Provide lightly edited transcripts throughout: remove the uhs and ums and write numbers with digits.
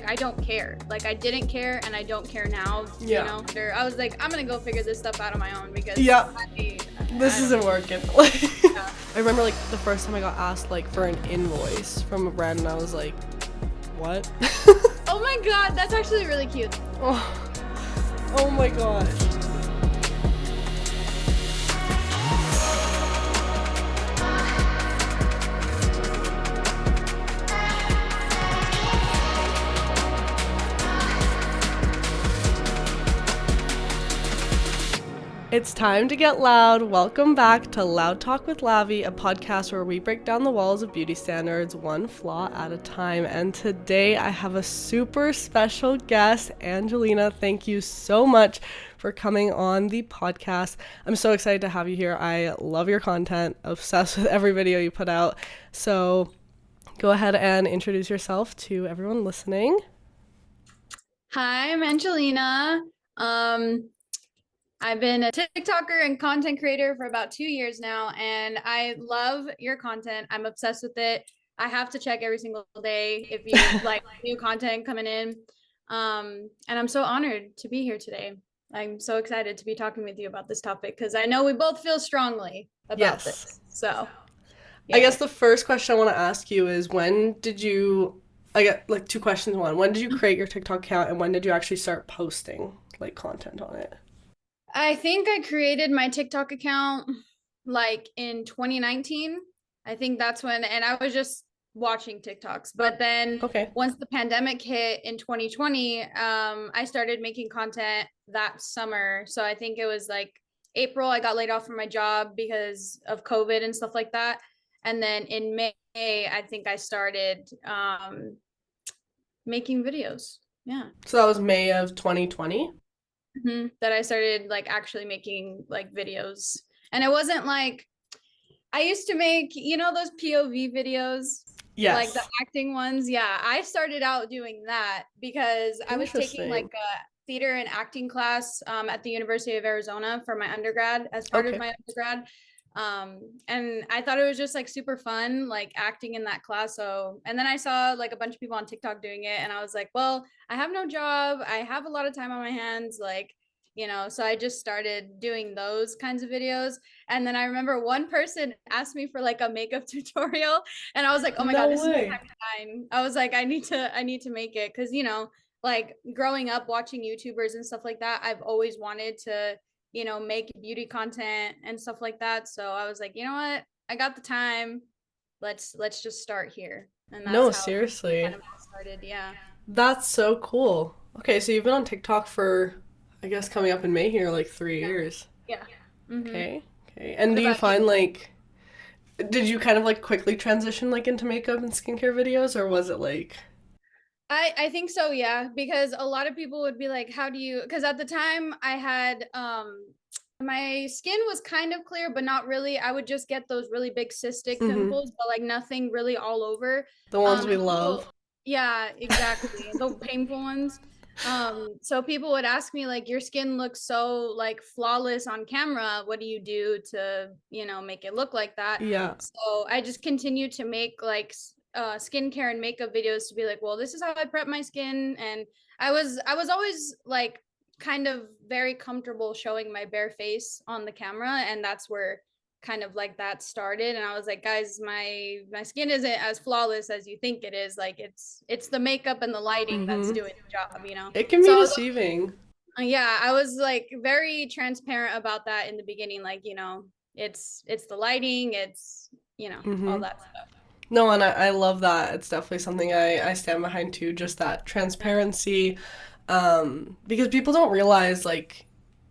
I don't care. Like, I didn't care and I don't care now, Yeah. you know? I was like, I'm gonna go figure this stuff out on my own because Yeah. this isn't working. Yeah. I remember, like, the first time I got asked, like, for an invoice from a brand, and I was like, what? Oh my god, that's actually really cute. Oh my gosh. It's time to get loud. Welcome back to Loud Talk with Lavi, a podcast where we break down the walls of beauty standards one flaw at a time. And today I have a super special guest, Angelina. Thank you so much for coming on the podcast. I'm so excited to have you here. I love your content, obsessed with every video you put out. So go ahead and introduce yourself to everyone listening. Hi, I'm Angelina. I've been a TikToker and content creator for about 2 years now, and I love your content. I'm obsessed with it. I have to check every single day if you like new content coming in. And I'm so honored to be here today. I'm so excited to be talking with you about this topic because I know we both feel strongly about this. So, yeah. I guess the first question I want to ask you is I get like two questions in one. When did you create your TikTok account and when did you actually start posting like content on it? I think I created my TikTok account like in 2019. I think that's when, and I was just watching TikToks. But then once the pandemic hit in 2020, I started making content that summer. So I think it was like April, I got laid off from my job because of COVID and stuff like that. And then in May, I think I started making videos. Yeah. So that was May of 2020? That I started like actually making like videos. And it wasn't like I used to make, you know, those POV videos, like the acting ones. Yeah, I started out doing that because I was taking like a theater and acting class at the University of Arizona for my undergrad as part of my undergrad. And I thought it was just like super fun, like acting in that class. So, and then I saw like a bunch of people on TikTok doing it, and I was like, well, I have no job. I have a lot of time on my hands, like, you know, so I just started doing those kinds of videos. And then I remember one person asked me for like a makeup tutorial, and I was like, oh my God, this is my time to shine. I was like, I need to make it. Cause you know, like growing up watching YouTubers and stuff like that, I've always wanted to, you know, make beauty content and stuff like that. So I was like, you know what? I got the time. Let's just start here. And that's how seriously. kind of started. Yeah. That's so cool. Okay, so you've been on TikTok for, I guess, coming up in May here, like 3 years. Yeah. Okay. And do you find like, did you kind of like quickly transition like into makeup and skincare videos, or was it like? I think so, yeah, because a lot of people would be like, how do you, because at the time I had my skin was kind of clear, but not really. I would just get those really big cystic pimples, but like nothing really all over. The ones we love. Yeah, exactly. The painful ones. So people would ask me like, your skin looks so like flawless on camera. What do you do to, you know, make it look like that? Yeah. So I just continued to make like skincare and makeup videos to be like, well, this is how I prep my skin. And I was always like kind of very comfortable showing my bare face on the camera, and that's where kind of like that started. And I was like, guys, my skin isn't as flawless as you think it is. Like it's the makeup and the lighting that's doing the job, you know. It can be deceiving. Yeah, I was like very transparent about that in the beginning, like, you know, it's the lighting, it's, you know, all that stuff. No, and I love that. It's definitely something I stand behind too, just that transparency. Because people don't realize, like,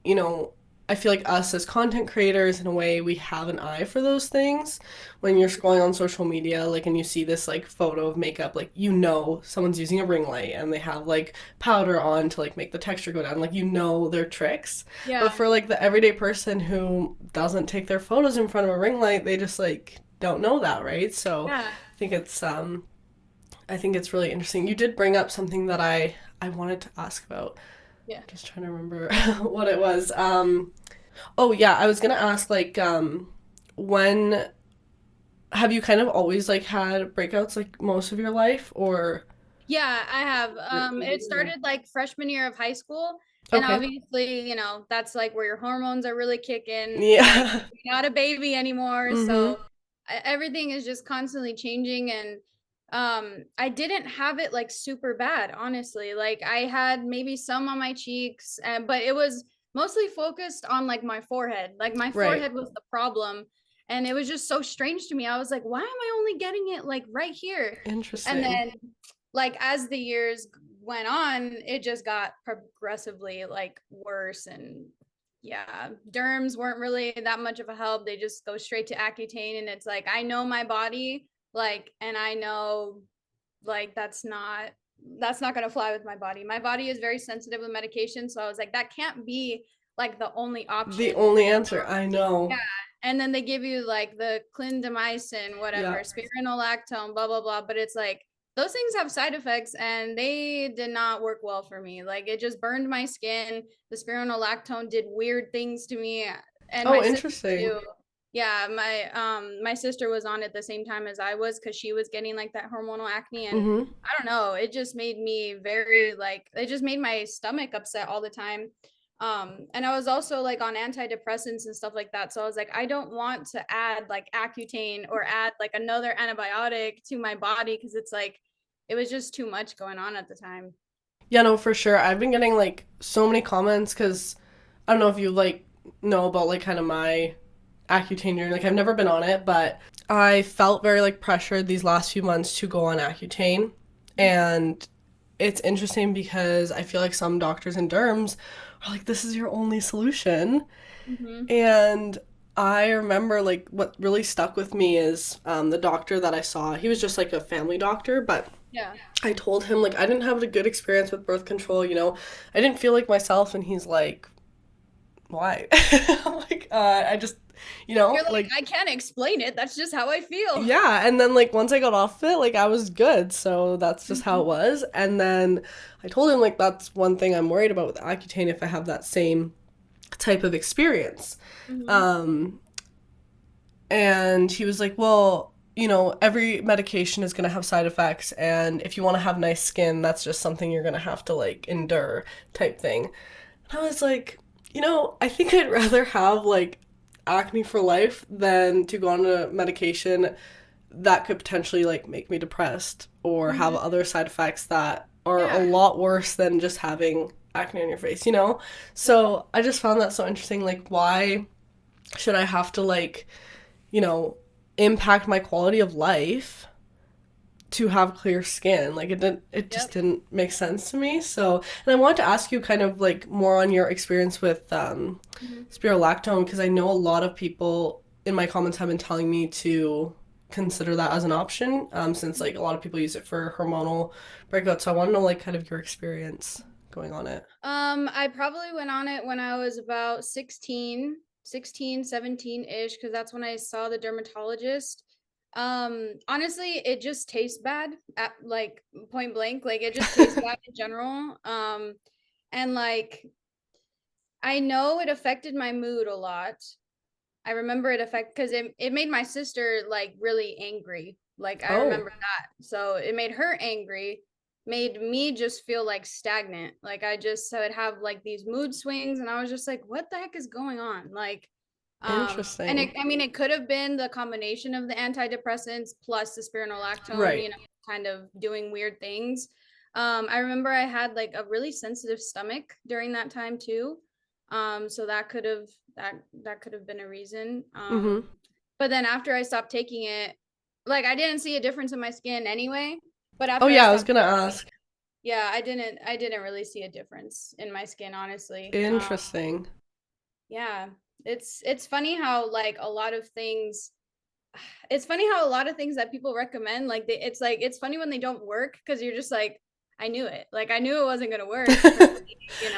you know, I feel like us as content creators, in a way, we have an eye for those things. When you're scrolling on social media, like, and you see this, like, photo of makeup, like, you know someone's using a ring light and they have, like, powder on to, like, make the texture go down. Like, you know their tricks. Yeah. But for, like, the everyday person who doesn't take their photos in front of a ring light, they just, like, don't know that, right? So yeah. I think it's really interesting. You did bring up something that I wanted to ask about. Yeah. Just trying to remember what it was. Oh yeah, I was gonna ask, like, when have you kind of always like had breakouts like most of your life, or? Yeah, I have. It started like freshman year of high school. And Okay. obviously, that's like where your hormones are really kicking. Like Yeah. you're not a baby anymore. Mm-hmm. So everything is just constantly changing. And I didn't have it like super bad, honestly. Like I had maybe some on my cheeks, but it was mostly focused on like my forehead. Like my Right. forehead was the problem. And it was just so strange to me. I was like, why am I only getting it like right here? And Interesting. then like as the years went on, it just got progressively like worse. And yeah, derms weren't really that much of a help. They just go straight to Accutane, and it's like I know my body, like, and I know like that's not gonna fly with my body. My body is very sensitive with medication, so I was like, that can't be like the only The option. only answer, I Yeah. know. And then they give you like the clindamycin, Yeah. whatever, spironolactone, blah, blah, blah. But it's like those things have side effects and they did not work well for me. Like it just burned my skin. The spironolactone did weird things to me and Oh, my sister interesting. too. Yeah, my sister was on it the same time as I was because she was getting like that hormonal acne. And Mm-hmm. I don't know, it just made me very like it just made my stomach upset all the time. And I was also like on antidepressants and stuff like that, so I was like, I don't want to add like Accutane or add like another antibiotic to my body because it's like it was just too much going on at the time. Yeah, no, for sure. I've been getting like so many comments because I don't know if you like know about like kind of my Accutane journey. Like I've never been on it, but I felt very like pressured these last few months to go on Accutane. And it's interesting because I feel like some doctors and derms are like, this is your only solution. Mm-hmm. And I remember like what really stuck with me is the doctor that I saw. He was just like a family doctor, but Yeah. I told him like I didn't have a good experience with birth control, you know. I didn't feel like myself, and he's like, "Why?" I'm like, I just, You're like, like I can't explain it. That's just how I feel. yeah. And then like once I got off of it, like I was good. So that's just how it Mm-hmm. was. And then I told him like that's one thing I'm worried about with Accutane if I have that same type of experience. Mm-hmm. Um, and he was like, well, every medication is going to have side effects. And if you want to have nice skin, that's just something you're going to have to like endure type thing. And I was like, I think I'd rather have like acne for life than to go on a medication that could potentially like make me depressed or have Mm-hmm. other side effects that are a Yeah. lot worse than just having acne on your face. So I just found that so interesting. Like, why should I have to like you know, impact my quality of life to have clear skin? Like it just Yep. didn't make sense to me. So, and I wanted to ask you kind of like more on your experience with Mm-hmm. spirulactone because I know a lot of people in my comments have been telling me to consider that as an option since like a lot of people use it for hormonal breakouts. So I want to know like kind of your experience going on it. I probably went on it when I was about 16, 17-ish, because that's when I saw the dermatologist. Honestly, it just tastes bad at like point blank. Like it just tastes bad in general. And like I know it affected my mood a lot. I remember it because it made my sister like really angry. Like I Oh, remember that. So it made her angry, made me just feel like stagnant. Like I would have like these mood swings and I was just like, what the heck is going on? Like and interesting. I mean it could have been the combination of the antidepressants plus the spironolactone, Right. kind of doing weird things. I remember I had like a really sensitive stomach during that time too. So that could have been a reason. Mm-hmm. But then after I stopped taking it, like I didn't see a difference in my skin anyway. But Oh after I yeah, I was stopped gonna taking it, ask. yeah, I didn't really see a difference in my skin, honestly. Interesting. Yeah, it's funny how like a lot of things. It's funny how a lot of things that people recommend, it's like it's funny when they don't work because you're just like, I knew it. Like I knew it wasn't gonna work for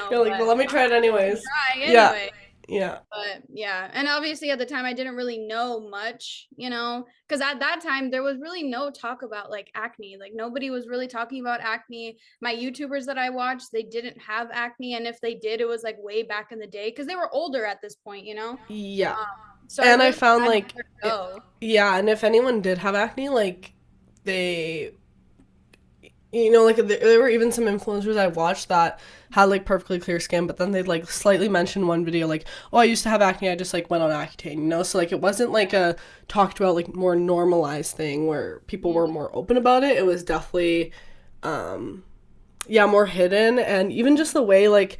You're like, but well, let me try it anyways. try Yeah, anyway. yeah, But yeah, and obviously at the time I didn't really know much, because at that time there was really no talk about like acne. Like nobody was really talking about acne. My YouTubers that I watched, they didn't have acne, and if they did, it was like way back in the day because they were older at this point. yeah. So I And I really found had like, nowhere to it, go. yeah, and if anyone did have acne, like they you know, like there were even some influencers I watched that had like perfectly clear skin, but then they'd like slightly mention one video like, oh, I used to have acne, I just like went on Accutane, you know? So like it wasn't like a talked about like more normalized thing where people were more open about it. It was definitely yeah, more hidden. And even just the way like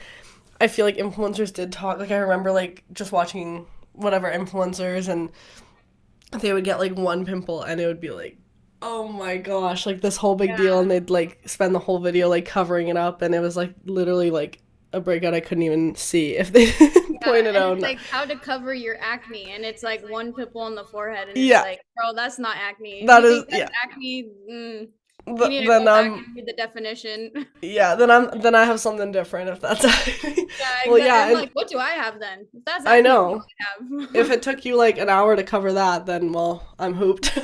I feel like influencers did talk, like I remember like just watching whatever influencers and they would get like one pimple and it would be like, oh my gosh, like this whole big deal, and Yeah. they'd like spend the whole video like covering it up, and it was like literally like a breakout I couldn't even see if they Yeah, pointed and out. it's like how to cover your acne, and it's like one pimple on the forehead, and it's Yeah, like, bro, that's not acne. If that you is think that's yeah. acne, you need to Then go back and read the definition. yeah, then I have something different if that's Yeah, well exactly. yeah, I'm and like, what do I have then? If that's I acne, what do know I if have? it took you like an hour to cover that, then well, I'm hooped.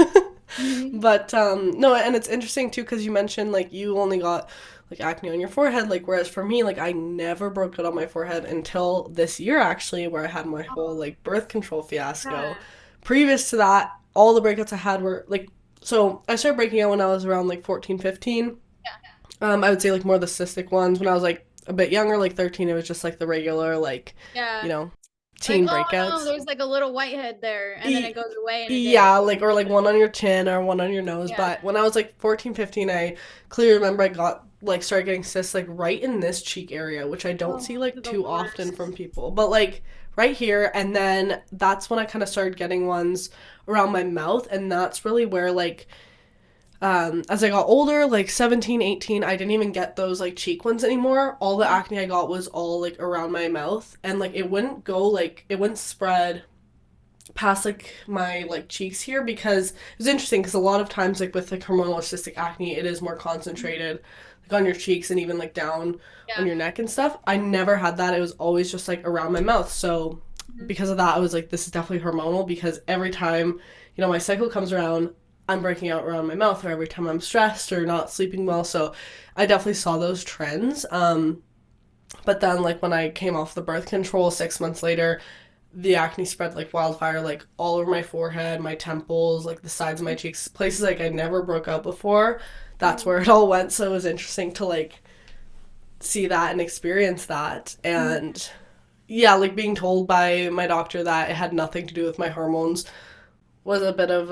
Hmm. But no, and it's interesting too because you mentioned like you only got like acne on your forehead, like whereas for me, like I never broke it on my forehead until this year actually, where I had my whole like birth control fiasco. Yeah. Previous to that, all the breakouts I had were like so I started breaking out when I was around like 14, 15. I would say like more the cystic ones. When I was like a bit younger, like 13, it was just like the regular like, Yeah. you know, Like, teen oh no, breakouts. there's like a little whitehead there, and then it E- goes away in a day. Yeah, like or like one on your chin or one on your nose. Yeah. But when I was like 14, 15, I clearly remember I got like started getting cysts like right in this cheek area, which I don't Oh, see they're like the too often worst. from people. But like right here, and then that's when I kind of started getting ones around my mouth, and that's really where like as I got older, like 17, 18, I didn't even get those like cheek ones anymore. All the acne I got was all like around my mouth, and like it wouldn't go like it wouldn't spread past like my like cheeks here because it was interesting because a lot of times like with like hormonal or cystic acne it is more concentrated like on your cheeks and even like down on Yeah. your neck and stuff. I never had that. It was always just like around my mouth. So Mhm. because of that I was like this is definitely hormonal because every time you know my cycle comes around I'm breaking out around my mouth or every time I'm stressed or not sleeping well. So I definitely saw those trends. But then like when I came off the birth control 6 months later the acne spread like wildfire, like all over my forehead, my temples, like the sides of my cheeks, places like I never broke out before. That's where it all went. So it was interesting to like see that and experience that. Mhm. And yeah, like being told by my doctor that it had nothing to do with my hormones was a bit of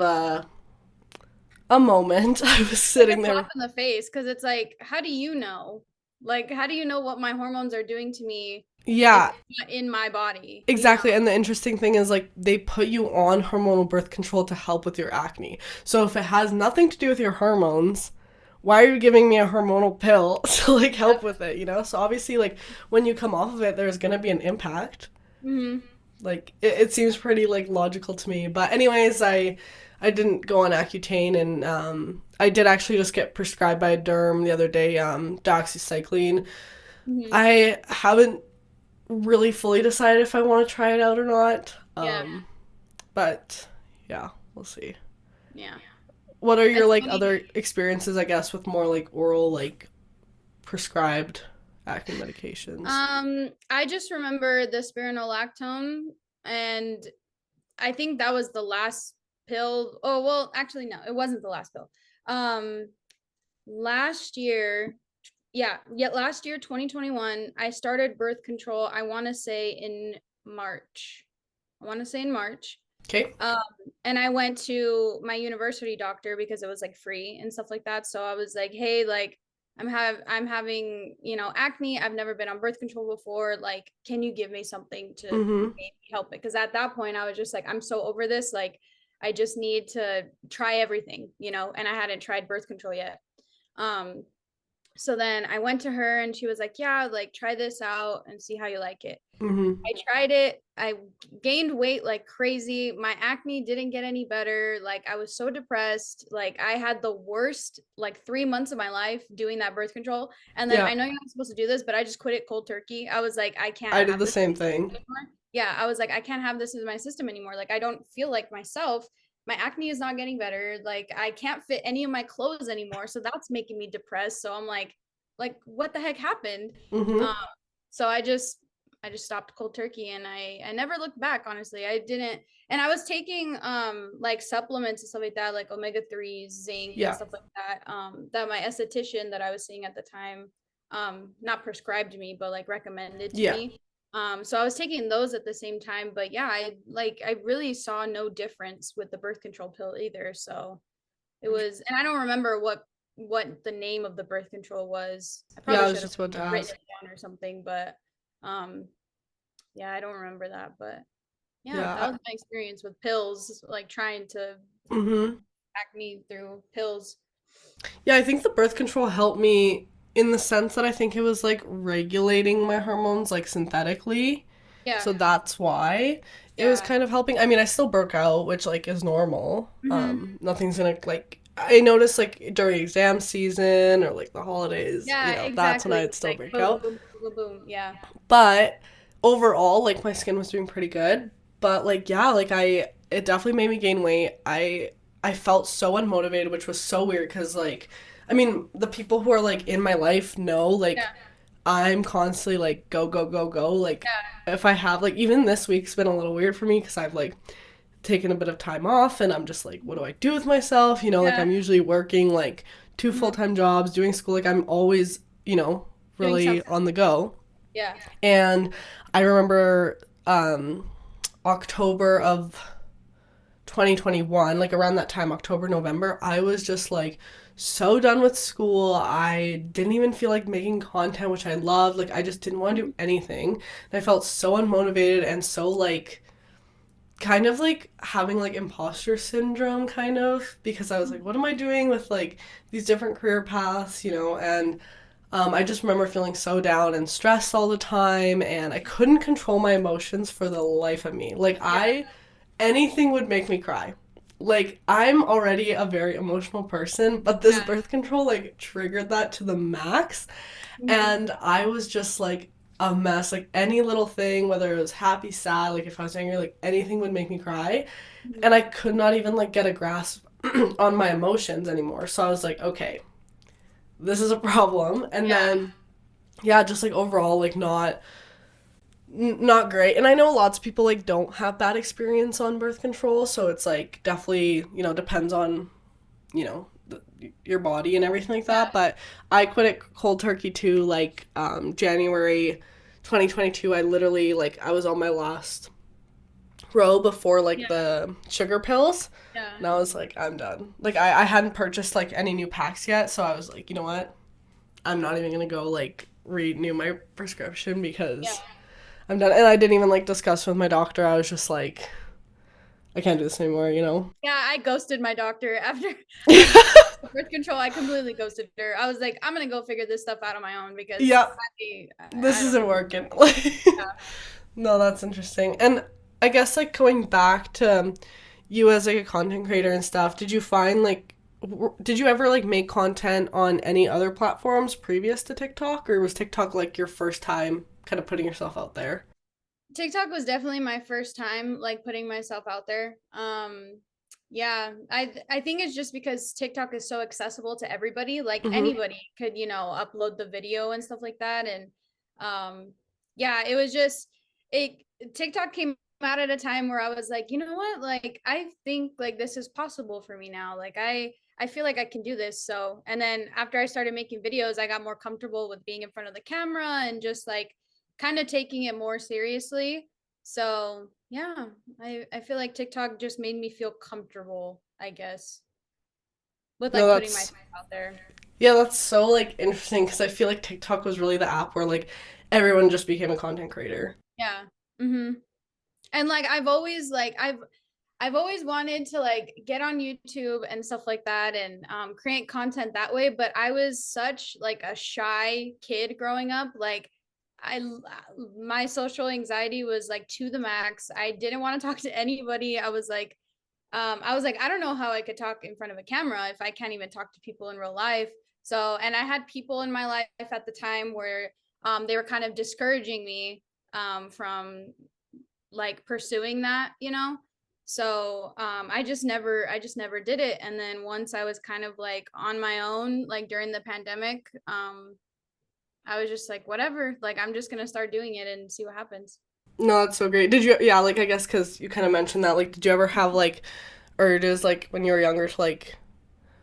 a moment. I was Like sitting a slap there. in the face, because it's like, how do you know? Like, how do you know what my hormones are doing to me if Yeah, it's not in my body, you know? exactly. And the interesting thing is like they put you on hormonal birth control to help with your acne. So if it has nothing to do with your hormones, why are you giving me a hormonal pill to like help with it, you know? So obviously like when you come off of it there's going to be an impact. Mm-hmm. Like it seems pretty like logical to me. But anyways, I didn't go on Accutane and I did actually just get prescribed by a derm the other day doxycycline. Mm-hmm. I haven't really fully decided if I want to try it out or not. Yeah. But yeah, we'll see. Yeah. What are your It's like funny. other experiences, I guess, with more like oral like prescribed acne medications? I just remember the spironolactone, and I think that was the last pill. Oh, well, actually, no, it wasn't the last pill. Um, last year, yeah, last year, 2021, I started birth control. I want to say in March. I want to say in March. Okay. Um, and I went to my university doctor because it was like free and stuff like that. So I was like, hey, like I'm having, acne. I've never been on birth control before. Like, can you give me something to Mm-hmm. maybe help it? Because at that point I was just like, I'm so over this. Like, I just need to try everything, and I hadn't tried birth control yet. Um, so then I went to her and she was like, yeah, like try this out and see how you like it. Mm-hmm. I tried it. I gained weight like crazy. My acne didn't get any better. Like I was so depressed. Like I had the worst like 3 months of my life doing that birth control. And then Yeah, I know you're not supposed to do this, but I just quit it cold turkey. I was like, I can't I did have the this same thing. anymore. Yeah, I was like, I can't have this in my system anymore. Like I don't feel like myself. My acne is not getting better. Like I can't fit any of my clothes anymore. So that's making me depressed. So I'm like what the heck happened? Mm-hmm. Um, so I just I just stopped cold turkey, and I never looked back, honestly. I didn't, and I was taking like supplements and stuff like that, like omega-3s, zinc, and Yeah. stuff like that, that my esthetician that I was seeing at the time not prescribed me, but like recommended to Yeah. me. So I was taking those at the same time, but yeah, I really saw no difference with the birth control pill either. So it was, and I don't remember what the name of the birth control was. I Yeah, probably I was should have just about to written ask. it down or something, but um yeah, I don't remember that. But yeah, that Yeah. was my experience with pills, like trying to Mm-hmm. hack me through pills. Yeah, I think the birth control helped me in the sense that I think it was like regulating my hormones like synthetically. Yeah, So that's why it was yeah. kind of helping. I mean, I still broke out, which like is normal. Hmm. Nothing's gonna like I noticed like during exam season or like the holidays, Yeah, that's when exactly. I'd still Like break boom, out. boom, boom, boom. Yeah. But overall, like my skin was doing pretty good. But like yeah, like it definitely made me gain weight. I felt so unmotivated, which was so weird because like I mean, the people who are like in my life know like Yeah. I'm constantly like go go go go like Yeah. if I have like even this week's been a little weird for me because I've like taken a bit of time off and I'm just like what do I do with myself? Like Yeah. I'm usually working like two Hmm. full-time jobs, doing school like I'm always, Doing really something. on the go. Yeah. And I remember October of 2021, like around that time, October, November, I was just like so done with school. I didn't even feel like making content, which I loved. Like, I just didn't want to do anything. And I felt so unmotivated and so like kind of like having like imposter syndrome, kind of, because I was like, what am I doing with like these different career paths, And I just remember feeling so down and stressed all the time, and I couldn't control my emotions for the life of me. Like, Yeah. anything would make me cry. Like, I'm already a very emotional person, but this Yeah. birth control, like, triggered that to the max. Hmm. And I was just, like, a mess. Like, any little thing, whether it was happy, sad, like, if I was angry, like, anything would make me cry. Hmm. And I could not even, like, get a grasp on my emotions anymore. So I was like, okay, this is a problem. And Yeah. then yeah, just like overall like not great. And I know lots of people like don't have bad experience on birth control, so it's like definitely, depends on, your body and everything like that, Yeah. but I quit it cold turkey too, like January 2022. I literally like I was on my last row before like Yeah. the sugar pills. Yeah. And I was like, I'm done. Like I hadn't purchased like any new packs yet, so I was like, you know what? I'm not even gonna go like renew my prescription Yeah. because I'm done. And I didn't even like discuss with my doctor. I was just like, I can't do this anymore. Yeah, I ghosted my doctor after birth control. I completely ghosted her. I was like, I'm gonna go figure this stuff out on my own because Yeah, this I don't isn't know. working. Yeah. No, that's interesting. And I guess like going back to you as like a content creator and stuff, did you find like did you ever like make content on any other platforms previous to TikTok, or was TikTok like your first time kind of putting yourself out there? TikTok was definitely my first time like putting myself out there. Yeah, I think it's just because TikTok is so accessible to everybody. Like Mm-hmm. anybody could, upload the video and stuff like that. And um yeah, it was just it TikTok came out at a time where I was like, you know what? Like I think like this is possible for me now. Like I feel like I can do this. So, and then after I started making videos, I got more comfortable with being in front of the camera and just like kind of taking it more seriously. So yeah, I feel like TikTok just made me feel comfortable, I guess, with No, like putting that's myself out there. yeah, that's so like interesting because I feel like TikTok was really the app where like everyone just became a content creator. Yeah. Mm-hmm. And like I've always wanted to like get on YouTube and stuff like that and create content that way, but I was such like a shy kid growing up. Like I my social anxiety was like to the max. I didn't want to talk to anybody. I was like, I don't know how I could talk in front of a camera if I can't even talk to people in real life. So, and I had people in my life at the time where they were kind of discouraging me from like pursuing that. So I just never did it. And then once I was kind of like on my own, like during the pandemic, I was just like, whatever, like I'm just gonna start doing it and see what happens. No, that's so great. Did you, yeah, like I guess because you kind of mentioned that, like, did you ever have like urges like when you were younger to like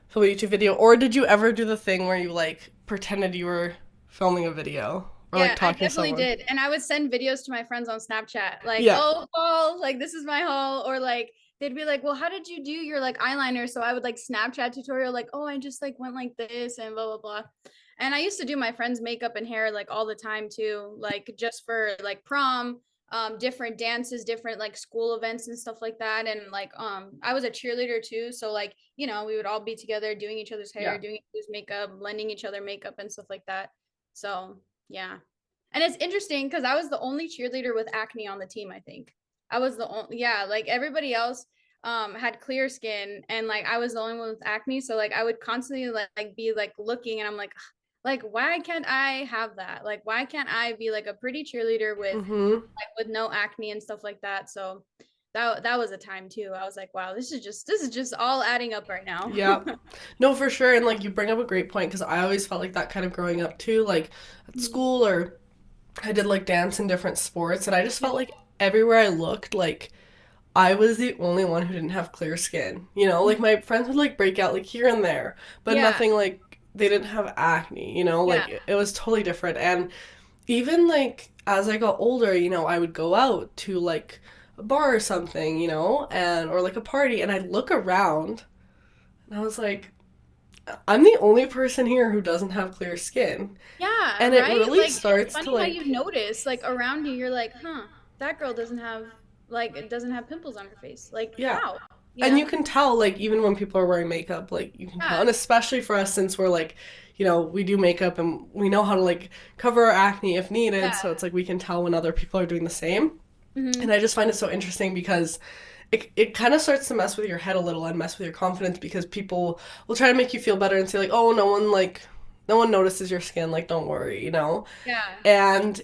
film a YouTube video, or did you ever do the thing where you like pretended you were filming a video or like Yeah, I talking to definitely someone? did. And I would send videos to my friends on Snapchat, like, Yeah. oh, haul, like this is my haul. Or like they'd be like, well, how did you do your like eyeliner? So I would like Snapchat tutorial, like, oh, I just like went like this and blah, blah, blah. And I used to do my friends' makeup and hair like all the time too, like just for like prom, different dances, different like school events and stuff like that. And like I was a cheerleader too. So like, you know, we would all be together doing each other's hair, Yeah. doing each other's makeup, lending each other makeup and stuff like that. So yeah. And it's interesting because I was the only cheerleader with acne on the team, I think. I was the only, yeah, like everybody else had clear skin and like I was the only one with acne. So like I would constantly like be like looking and I'm like why can't I have that? Like why can't I be like a pretty cheerleader with Mm-hmm. like with no acne and stuff like that? So that was a time too. I was like, wow, this is just all adding up right now. Yeah. No, for sure. And like you bring up a great point because I always felt like that kind of growing up too, like at school, or I did like dance in different sports, and I just felt like everywhere I looked, like I was the only one who didn't have clear skin. You know, like my friends would like break out like here and there, but Yeah. nothing like they didn't have acne, you know, Yeah. like it was totally different. And even like as I got older, you know, I would go out to like a bar or something, you know, and or like a party, and I'd look around and I was like, I'm the only person here who doesn't have clear skin. Yeah, And it right? really Like it's starts to funny how you like, notice like around you, you're like, huh, that girl doesn't have like it doesn't have pimples on her face. Like yeah. how? You And know? you can tell, like, even when people are wearing makeup, like, you can tell. Yeah. And especially for us, since we're like, you know, we do makeup and we know how to like cover our acne if needed. So Yeah. it's like we can tell when other people are doing the same. And Hmm. I just find it so interesting because it kind of starts to mess with your head a little and mess with your confidence because people will try to make you feel better and say, like, oh, no one notices your skin. Like, don't worry, you know? Yeah. And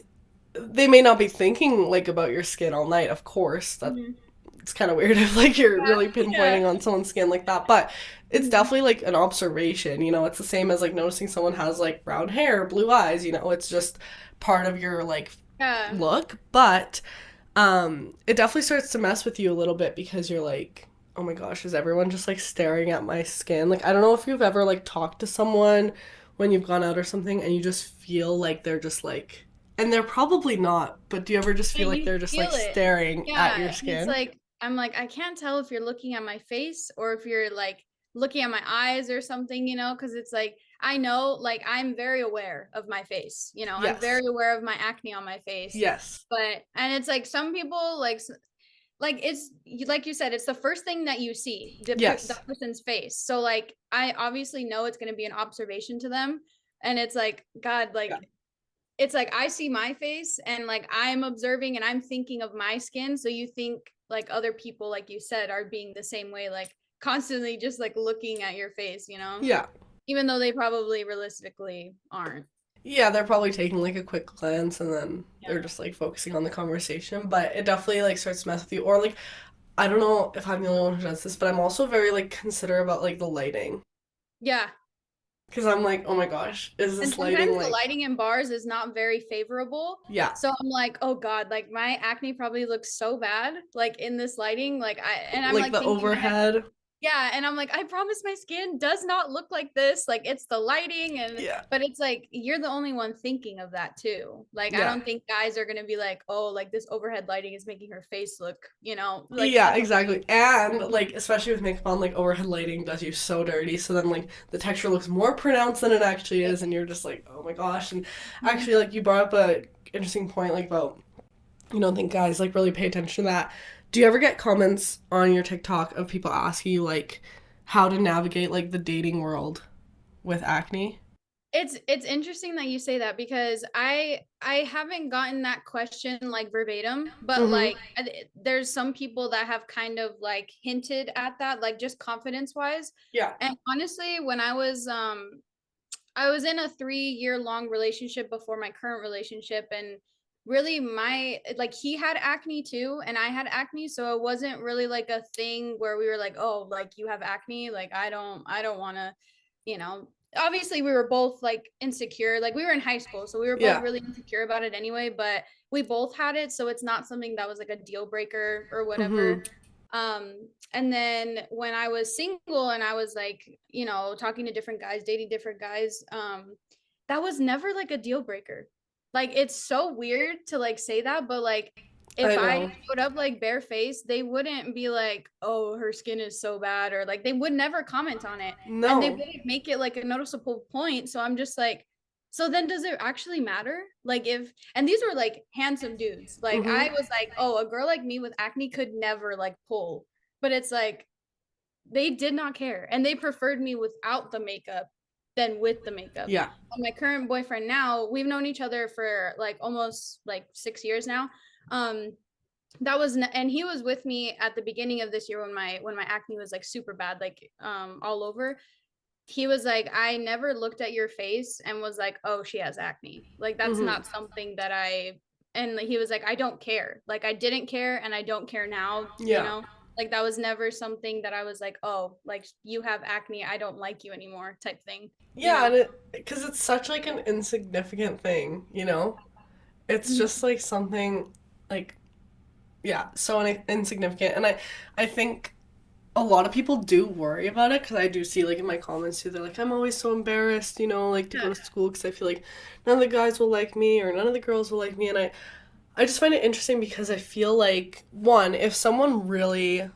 they may not be thinking like about your skin all night, of course. That Hmm. it's kind of weird if like you're Yeah. really Yeah. pinpointing on someone's skin like that, but it's Hmm. definitely like an observation, you know. It's the same as like noticing someone has like brown hair, blue eyes, you know. It's just part of your like Yeah. look, but it definitely starts to mess with you a little bit because you're like, oh my gosh, is everyone just like staring at my skin? Like, I don't know if you've ever like talked to someone when you've gone out or something and you just feel like they're just like, and they're probably not, but do you ever just Yeah, feel like you they're just feel like it. staring at your Yeah. And it's skin? like I'm like, I can't tell if you're looking at my face or if you're like looking at my eyes or something, you know, because it's like I know like I'm very aware of my face, you know, I'm Yes. very aware of my acne on my face. Yes. But and it's like some people like it's like you said, it's the first thing that you see, the Yes. person's face. So like I obviously know it's going to be an observation to them, and it's like God, Yeah. like it's like I see my face and like I'm observing and I'm thinking of my skin. So you think like other people, like you said, are being the same way, like constantly just like looking at your face, you know, Yeah. even though they probably realistically aren't. Yeah, they're probably taking like a quick glance and then they're Yeah. just like focusing on the conversation, but it definitely like starts to mess with you. Or like, I don't know if I'm the only one who does this, but I'm also very like considerate about like the lighting. Yeah. Because I'm like, oh my gosh, is And this lighting sometimes the like, lighting in bars is not very favorable. yeah, So I'm like, oh God, like my acne probably looks so bad, like in this lighting. Like and I'm like like the thinking in my head, overhead? yeah, and I'm like, I promise my skin does not look like this. Like it's the lighting and Yeah. but it's like you're the only one thinking of that too. Like I Yeah. don't think guys are gonna be like, oh, like this overhead lighting is making her face look, you know, like Yeah, in the exactly. light. And like especially with makeup on, like overhead lighting does you so dirty. So then like the texture looks more pronounced than it actually is, and you're just like, oh my gosh. And Mhm. actually like you brought up a interesting point like about you don't think guys like really pay attention to that. Do you ever get comments on your TikTok of people asking you like how to navigate like the dating world with acne? It's interesting that you say that because I haven't gotten that question like verbatim, but Mm-hmm. like there's some people that have kind of like hinted at that, like just confidence wise. Yeah. And honestly, when I was in a 3-year long relationship before my current relationship, and really my like he had acne too and I had acne, so it wasn't really like a thing where we were like, oh, like you have acne, like I don't want to, you know. obviously we were both like insecure. Like we were in high school, so we were both Yeah. really insecure about it anyway, but we both had it, so it's not something that was like a deal breaker or Mm-hmm. whatever. And then when I was single and I was like, talking to different guys, dating different guys, that was never like a deal breaker. Like it's so weird to like say that, but like if I I know. showed up like barefaced, they wouldn't be like, "Oh, her skin is so bad," or like they would never comment on it, and they No. wouldn't make it like a noticeable point. So I'm just like, so then does it actually matter? Like if, and these were like handsome dudes. Like I Mm-hmm. was like, oh, a girl like me with acne could never like pull, but it's like they did not care, and they preferred me without the makeup than with the makeup. Yeah. And my current boyfriend now, we've known each other for like almost like 6 years now. Um, and he was with me at the beginning of this year when my acne was like super bad, like all over. He was like, I never looked at your face and was like, oh, she has acne. Like that's Mm-hmm. not something that I, and he was like, I don't care. Like I didn't care and I don't care now, Yeah. like that was never something that I was like, oh, like you have acne, I don't like you anymore type thing, you Yeah, know? and it because it's such like an insignificant thing, you know? It's just like something like yeah, so insignificant. And I think a lot of people do worry about it because I do see like in my comments too, they're like, I'm always so embarrassed, you know, like to Yeah. go to school because I feel like none of the guys will like me or none of the girls will like me. And I just find it interesting because I feel like, one, if someone really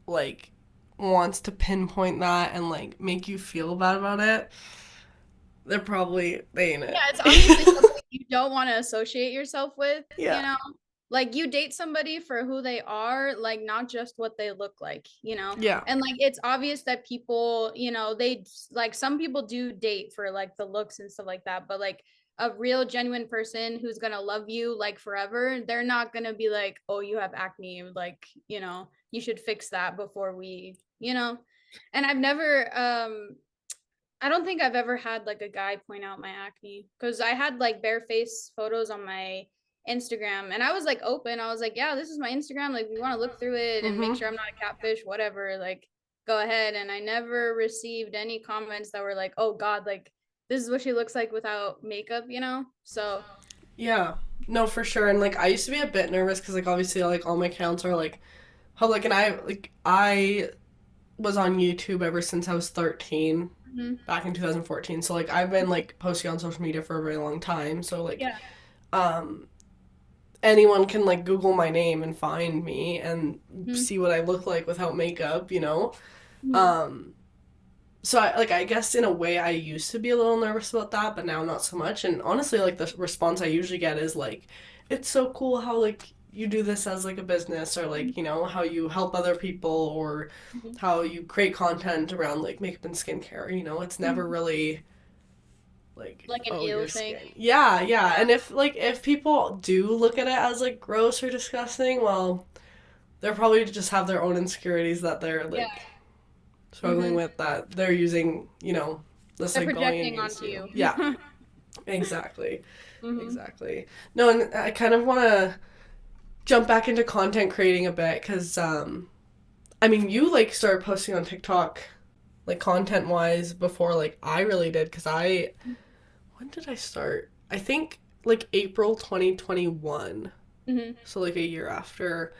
like wants to pinpoint that and like make you feel bad about it, they ain't Yeah, it's obviously it. something you don't want to associate yourself with, Yeah. Like you date somebody for who they are, like not just what they look like. Yeah. And like it's obvious that people, they like some people do date for like the looks and stuff like that, but like a real genuine person who's gonna love you like forever, they're not gonna be like, oh, you have acne, like, you should fix that before and I've never I don't think I've ever had like a guy point out my acne because I had like bare face photos on my Instagram and I was like open. I was like, yeah, this is my Instagram. Like, we want to look through it and make Mm-hmm. sure I'm not a catfish, whatever. Like, go ahead. And I never received any comments that were like, oh God, like this is what she looks like without makeup. So, Yeah. No, for sure. And like I used to be a bit nervous because like obviously like all my accounts are like public and I was on YouTube ever since I was 13 mhm. back in 2014. So like I've been like posting on social media for a very long time. So like Yeah. um anyone can like Google my name and find me and Mhm. see what I look like without makeup, you know? Mhm. Um so I guess in a way I used to be a little nervous about that, but now not so much. And honestly, like the response I usually get is like, it's so cool how like you do this as like a business or like, you know, how you help other people or Mhm. how you create content around like makeup and skincare, you know, it's never Mhm. really like, Like an oh, ill your thing. skin. Yeah, yeah. And if people do look at it as like gross or disgusting, well, they're probably just have their own insecurities that they're Yeah. like struggling Hmm. with that they're using, this They're like going projecting against onto you. you. Yeah, exactly. Hmm. Exactly. No, and I kind of want to jump back into content creating a bit cuz I mean, you like started posting on TikTok like content wise before like I really did cuz I when did I start? I think like April 2021. Hmm. So like a year after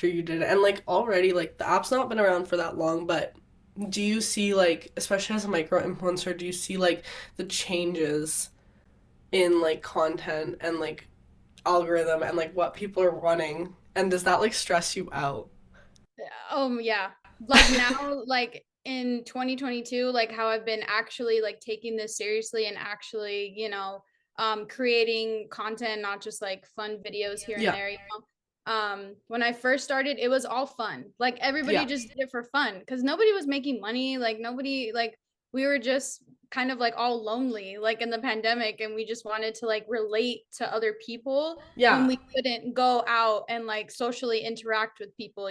you did it. And like already like the app's not been around for that long, but do you see like especially as a micro influencer, do you see like the changes in like content and like algorithm and like what people are running? And does that like stress you out? Yeah. Like now, like in 2022, like how I've been actually like taking this seriously and actually, creating content, not just like fun videos here and Yeah. there. When I first started, it was all fun. Like everybody Yeah. just did it for fun because nobody was making money. Like nobody, like we were just kind of like all lonely, like in the pandemic, and we just wanted to like relate to other people when Yeah. we couldn't go out and like socially interact with people.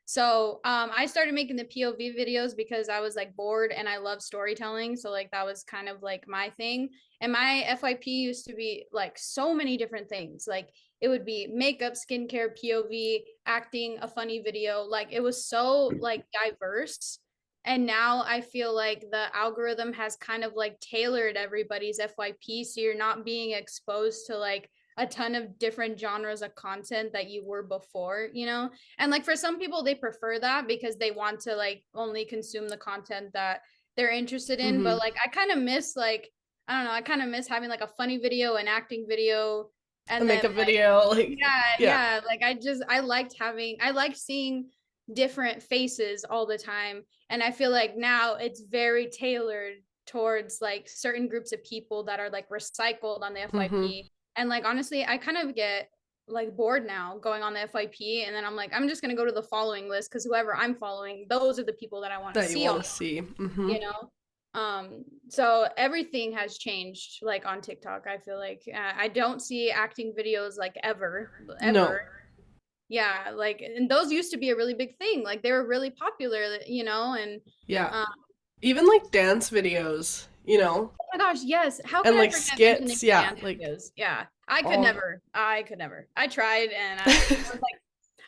So I started making the POV videos because I was like bored and I love storytelling. So like that was kind of like my thing. And my FYP used to be like so many different things. Like it would be makeup, skincare, POV, acting, a funny video. Like it was so like diverse. And now I feel like the algorithm has kind of like tailored everybody's FYP, so you're not being exposed to like a ton of different genres of content that you were before, you know? And like for some people they prefer that because they want to like only consume the content that they're interested in, but like I kind of miss like I don't know, I kind of miss having like a funny video, an acting video, A and then makeup like video, like yeah, like I liked seeing different faces all the time, and I feel like now it's very tailored towards like certain groups of people that are like recycled on the FYP. And like honestly, I kind of get like bored now going on the FYP, and then I'm like, I'm just gonna go to the following list because whoever I'm following, those are the people that I want to that you see want all to see. you know. So everything has changed like on TikTok. I feel like I don't see acting videos like No. ever. Yeah, like, and those used to be a really big thing. Like they were really popular, you know. And Yeah. um Even like dance videos, you know, oh my gosh, yes, how and could I like forget mentioning skits. the Yeah, dance like videos? Yeah, I could all. never, I tried, and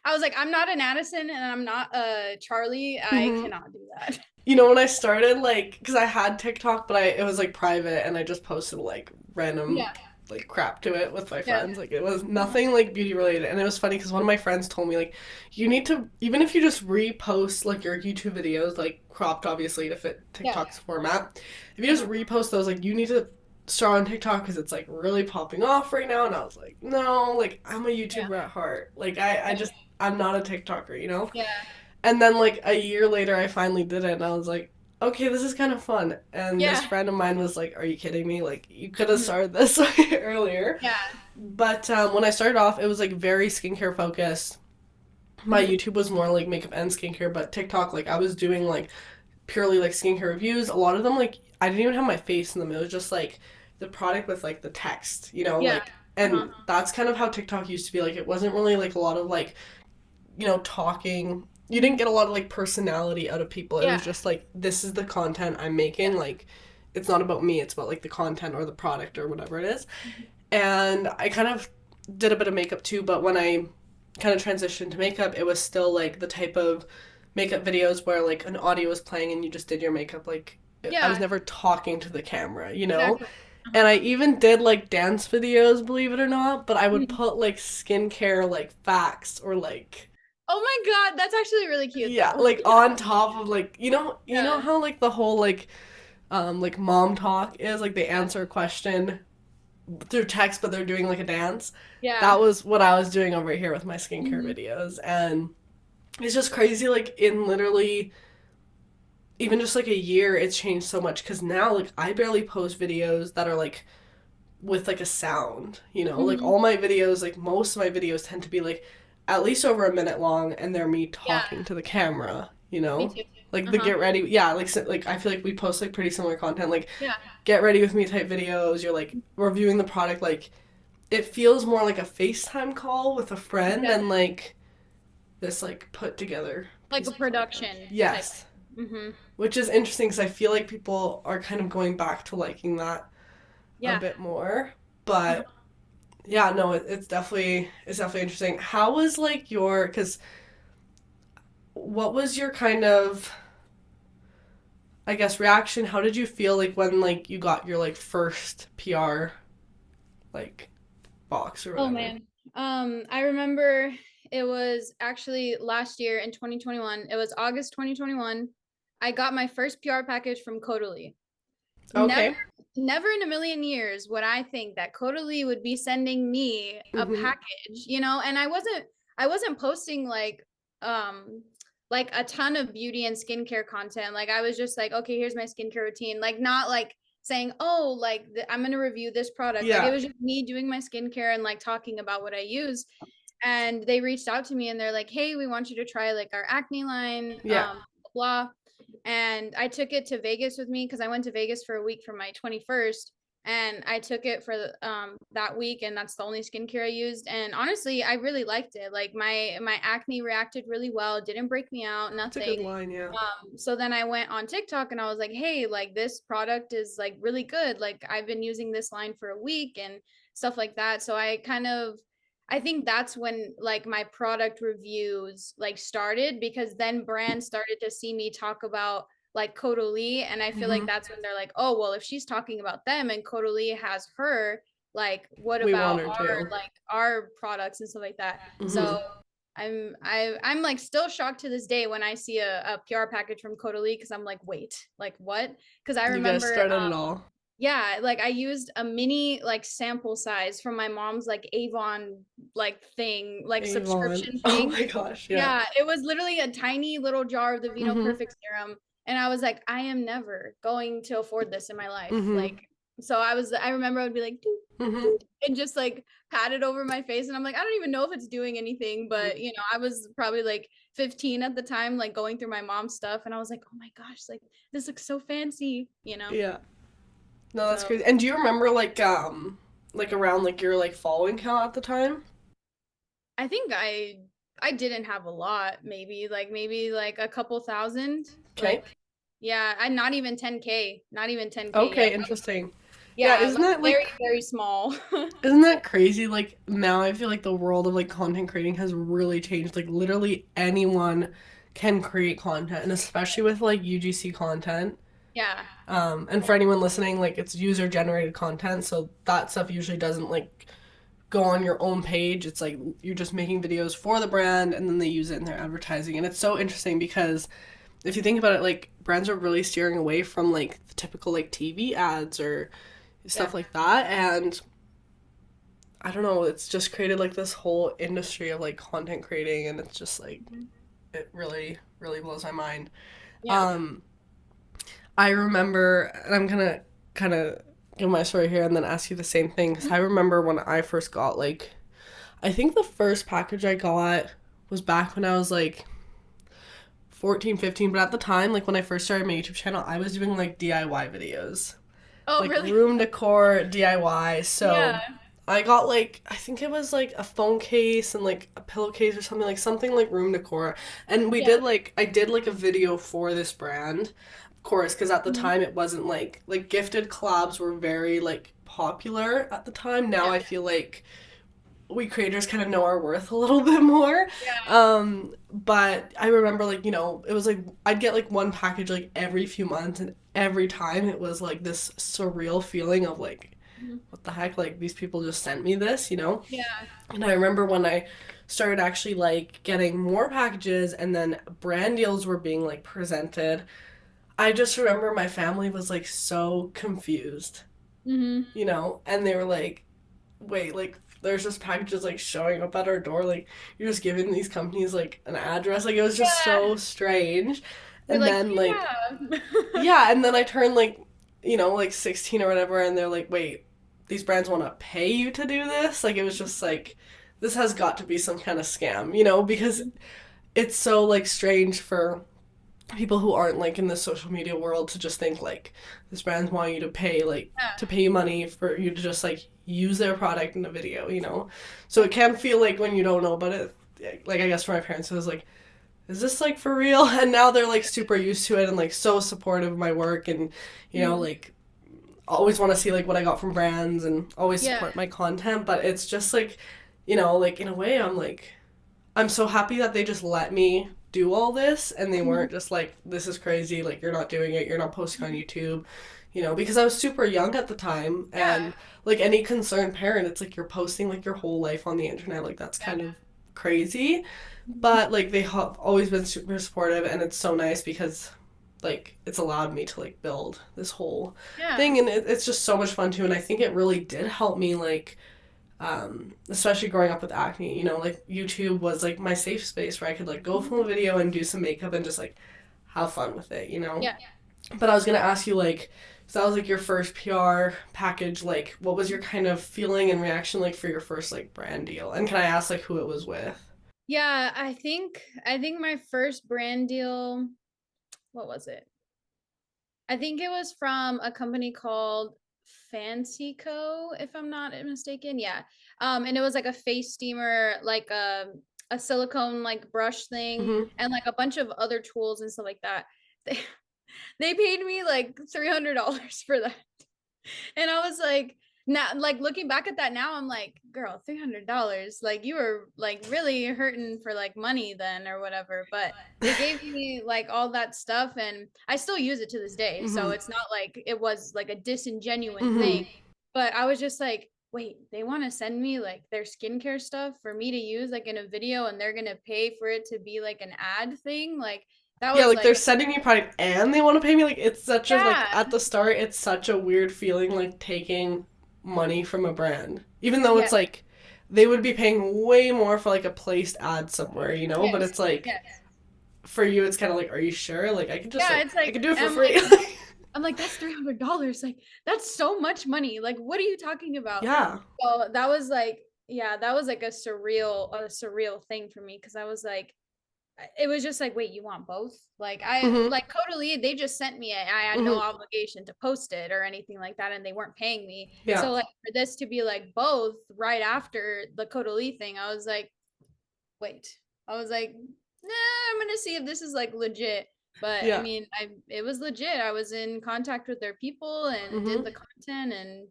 I was like, I'm not an Addison and I'm not a Charlie. I Mhm. cannot do that. You know, when I started, like, because I had TikTok, but it was like private, and I just posted like random Yeah, like crap to it with my yeah, friends. Like, it was nothing like beauty related, and it was funny because one of my friends told me like, you need to, even if you just repost like your YouTube videos, like cropped obviously to fit yeah. TikTok's format, if you just repost those, like, you need to start on TikTok because it's like really popping off right now. And I was like, no, like, I'm a Yeah, YouTuber at heart. Like, I just, I'm not a TikToker, you know? yeah, And then like a year later, I finally did it, and I was like, okay, this is kind of fun. And this yeah, friend of mine was like, are you kidding me? Like, you could have mhm, started this earlier. yeah, But when I started off, it was like very skincare focused. My mhm, YouTube was more like makeup and skincare, but TikTok, like, I was doing like purely like skincare reviews. A lot of them, like, I didn't even have my face in them. It was just like the product with like the text, you know, yeah, like, uh-huh, and that's kind of how TikTok used to be. Like, it wasn't really like a lot of like, you know, talking. You didn't get a lot of like personality out of people. It yeah, was just like, this is the content I'm making. yeah, Like, it's not about me, it's about like the content or the product or whatever it is. And I kind of did a bit of makeup too, but when I kind of transitioned to makeup, it was still like the type of makeup videos where like an audio was playing and you just did your makeup. Like, I was yeah, never talking to the camera, you know? exactly. And Uh-huh. I even did like dance videos, believe it or not, but I would Mhm. put like skincare like facts or like, Oh my God, that's actually really cute yeah, though. like on top of like, you know Yeah, how like the whole like mom talk is like they answer a question through text but they're doing like a dance. yeah, That was what I was doing over here with my skincare mhm, videos. And it's just crazy, like, in literally even just like a year it's changed so much because now like I barely post videos that are like with like a sound, you know? Like, mhm, all my videos, like most of my videos tend to be like at least over a minute long, and they're me yeah, talking to the camera, you me know? too. Like the Uh-huh. get ready, yeah, like like I feel like we post like pretty similar content, like Yeah, get ready with me type videos. You're like reviewing the product, like it feels more like a FaceTime call with a friend yeah, than like this like put together like piece a of content. production type. Yes, Mm-hmm. which is interesting because I feel like people are kind of going back to liking that a Yeah. bit more. Uh-huh. But yeah, no, it's definitely interesting. How was like your, because what was your kind of, I guess, reaction? How did you feel like when like you got your like first PR like box or Oh whatever? man. I remember it was actually last year in 2021. It was August 2021. I got my first PR package from Codally. Never, Okay. never in a million years would I think that Codally would be sending me a Mm-hmm. package, you know, and I wasn't posting like a ton of beauty and skincare content. Like I was just like, okay, here's my skincare routine. Like not like saying, oh, like I'm gonna review this product. Like it Yeah. was just me doing my skincare and like talking about what I use. And they reached out to me and they're like, hey, we want you to try like our acne line, Yeah. blah. And I took it to Vegas with me because I went to Vegas for a week for my 21st, and I took it for that week, and that's the only skincare I used. And honestly, I really liked it. Like my acne reacted really well. It didn't break me out, It's a nothing. good line, yeah. So then I went on TikTok and I was like, hey, like this product is like really good. Like I've been using this line for a week and stuff like that. So I think that's when like my product reviews like started because then brands started to see me talk about like Caudalie, and I feel like that's when they're like, oh well, if she's talking about them and Caudalie has her, like what We want about her our to. like our products and stuff like that. Mm-hmm. So I'm like still shocked to this day when I see a PR package from Caudalie, because I'm like, wait, like what? Because I You guys remember started it all. yeah, like I used a mini like sample size from my mom's like Avon like thing, like Avon. subscription Oh thing. my gosh, yeah. Yeah, it was literally a tiny little jar of the Vino Mm-hmm. Perfect serum. And I was like, I am never going to afford this in my life. Mm-hmm. Like, so I remember I would be like, doot, Mm-hmm. doot, and just like pat it over my face. And I'm like, I don't even know if it's doing anything. But, you know, I was probably like 15 at the time, like going through my mom's stuff. And I was like, oh my gosh, like this looks so fancy, you know? Yeah. No, that's So crazy. And do you remember like around like your like following count at the time? I think I didn't have a lot, maybe like a couple thousand. Okay. Like yeah, I'm not even 10K, not even 10K yet. Okay, interesting. Yeah, Yeah, like very, very small. isn't that crazy? Like now I feel like the world of like content creating has really changed. Like literally anyone can create content, and especially with like UGC content. Yeah. And for anyone listening, like it's user generated content, so that stuff usually doesn't like go on your own page. It's like you're just making videos for the brand and then they use it in their advertising. And it's so interesting because if you think about it, like brands are really steering away from like the typical like TV ads or Yeah. stuff like that. And I don't know, it's just created like this whole industry of like content creating, and it's just like it really, really blows my mind. Yeah. Um, I remember, and I'm gonna kind of give my story here and then ask you the same thing because I remember when I first got like, I think the first package I got was back when I was like 14, 15, but at the time, like when I first started my YouTube channel, I was doing like DIY videos, Oh, like really? room decor DIY. So Yeah. I got like, I think it was like a phone case and like a pillowcase or something like room decor. And we Yeah. did like, I did like a video for this brand, of course, because at the Mhm. time it wasn't like gifted collabs were very like popular at the time. Now Yeah. I feel like we creators kind of know our worth a little bit more. Yeah. But I remember like, it was like I'd get like one package like every few months, and every time it was like this surreal feeling of like, Mhm. what the heck, like these people just sent me this. Yeah. And I remember when I started actually like getting more packages and then brand deals were being like presented, I just remember my family was like so confused, Hmm. and they were like, wait, like there's just packages like showing up at our door, like you're just giving these companies like an address, like it was just Yeah. so strange. They're And like, then like, yeah. yeah, and then I turned like, like 16 or whatever, and they're like, wait, these brands want to pay you to do this? Like it was just like, this has got to be some kind of scam, because it's so like strange for people who aren't like in the social media world to just think like this brand's want you to pay like Yeah. to pay you money for you to just like use their product in a video. So it can feel like when you don't know about it, like I guess for my parents it was like, is this like for real? And now they're like super used to it and like so supportive of my work, and Mhm. like always want to see like what I got from brands and always Yeah. support my content. But it's just like, like in a way I'm so happy that they just let me do all this and they Mhm. weren't just like, this is crazy, like you're not doing it, you're not posting on YouTube, because I was super young at the time. Yeah. And like any concerned parent, it's like you're posting like your whole life on the internet, like that's Yeah. kind of crazy. But like they have always been super supportive, and it's so nice because like it's allowed me to like build this whole Yeah. thing, and it's just so much fun too. And I think it really did help me like especially growing up with acne, like YouTube was like my safe space where I could like go film a video and do some makeup and just like have fun with it. Yeah. But I was gonna ask you like, so that was like your first PR package, like what was your kind of feeling and reaction like for your first like brand deal? And can I ask like who it was with? Yeah, I think my first brand deal, what was it? I think it was from a company called Fancy Co, if I'm not mistaken. Yeah. And it was like a face steamer, like a silicone like brush thing, Mm-hmm. and like a bunch of other tools and stuff like that. They they paid me like $300 for that. And I was like, now, like looking back at that now, I'm like, girl, $300. Like you were like really hurting for like money then or whatever. But they gave me like all that stuff and I still use it to this day. So it's not like it was like a disingenuous thing. But I was just like, wait, they want to send me like their skincare stuff for me to use like in a video and they're gonna pay for it to be like an ad thing. Like that was like they're like, sending me product and they want to pay me. Like it's such a like at the start, it's such a weird feeling like taking money from a brand, even though it's like they would be paying way more for like a placed ad somewhere, you know. But it's like for you, it's kind of like, are you sure? Like I could just it's like I could do it for free. Like, I'm like, that's $300. Like that's so much money. Like what are you talking about? Yeah. So that was like, that was like a surreal thing for me because I was like, it was just like, wait, you want both? Like I like Caudalie, they just sent me it. I had no obligation to post it or anything like that, and they weren't paying me. Yeah. So like for this to be like both right after the Caudalie thing, I was like, wait. I was like, nah, I'm gonna see if this is like legit. But I mean, it was legit. I was in contact with their people and did the content, and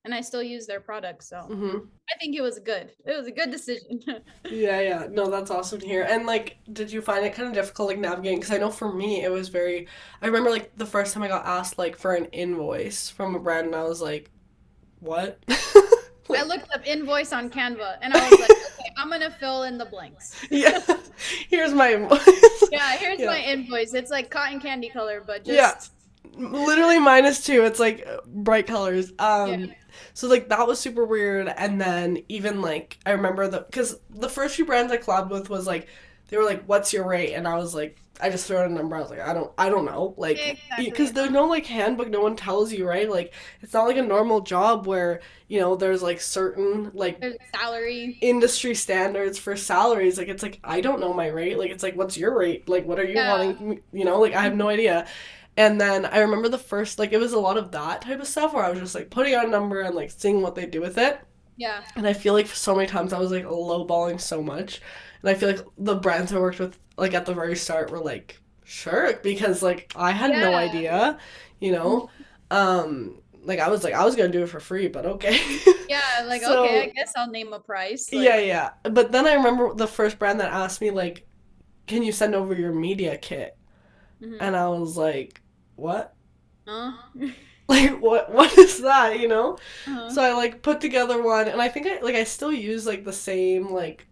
and I still use their products. So I think it was a good decision. Yeah. No, that's awesome to hear. And like, did you find it kind of difficult like navigating? Because I know for me, it was very. I remember like the first time I got asked like for an invoice from a brand, and I was like, what? I looked up invoice on Canva and I was like, okay, I'm gonna fill in the blanks. Here's my invoice. Here's my invoice. It's like cotton candy color, but just literally -2. It's like bright colors. So like that was super weird. And then even like I remember because the first few brands I collabed with was like they were like, "What's your rate?" And I was like, I just threw out a number. I was like, I don't know, like because there's no like handbook. No one tells you, right? Like it's not like a normal job where you know there's like certain like there's salary industry standards for salaries. Like it's like I don't know my rate. Like it's like what's your rate? Like what are you wanting? You know, like I have no idea. And then I remember the first, like, it was a lot of that type of stuff where I was just, like, putting out a number and, like, seeing what they do with it. Yeah. And I feel like so many times I was, like, lowballing so much. And I feel like the brands I worked with, like, at the very start were, like, sure. Because, like, I had no idea, you know? Like, I was going to do it for free, but okay. Yeah, like, so, okay, I guess I'll name a price. Like, yeah. But then I remember the first brand that asked me, like, can you send over your media kit? And I was like, what? Like what is that, you know? So I like put together one and I think I still use like the same like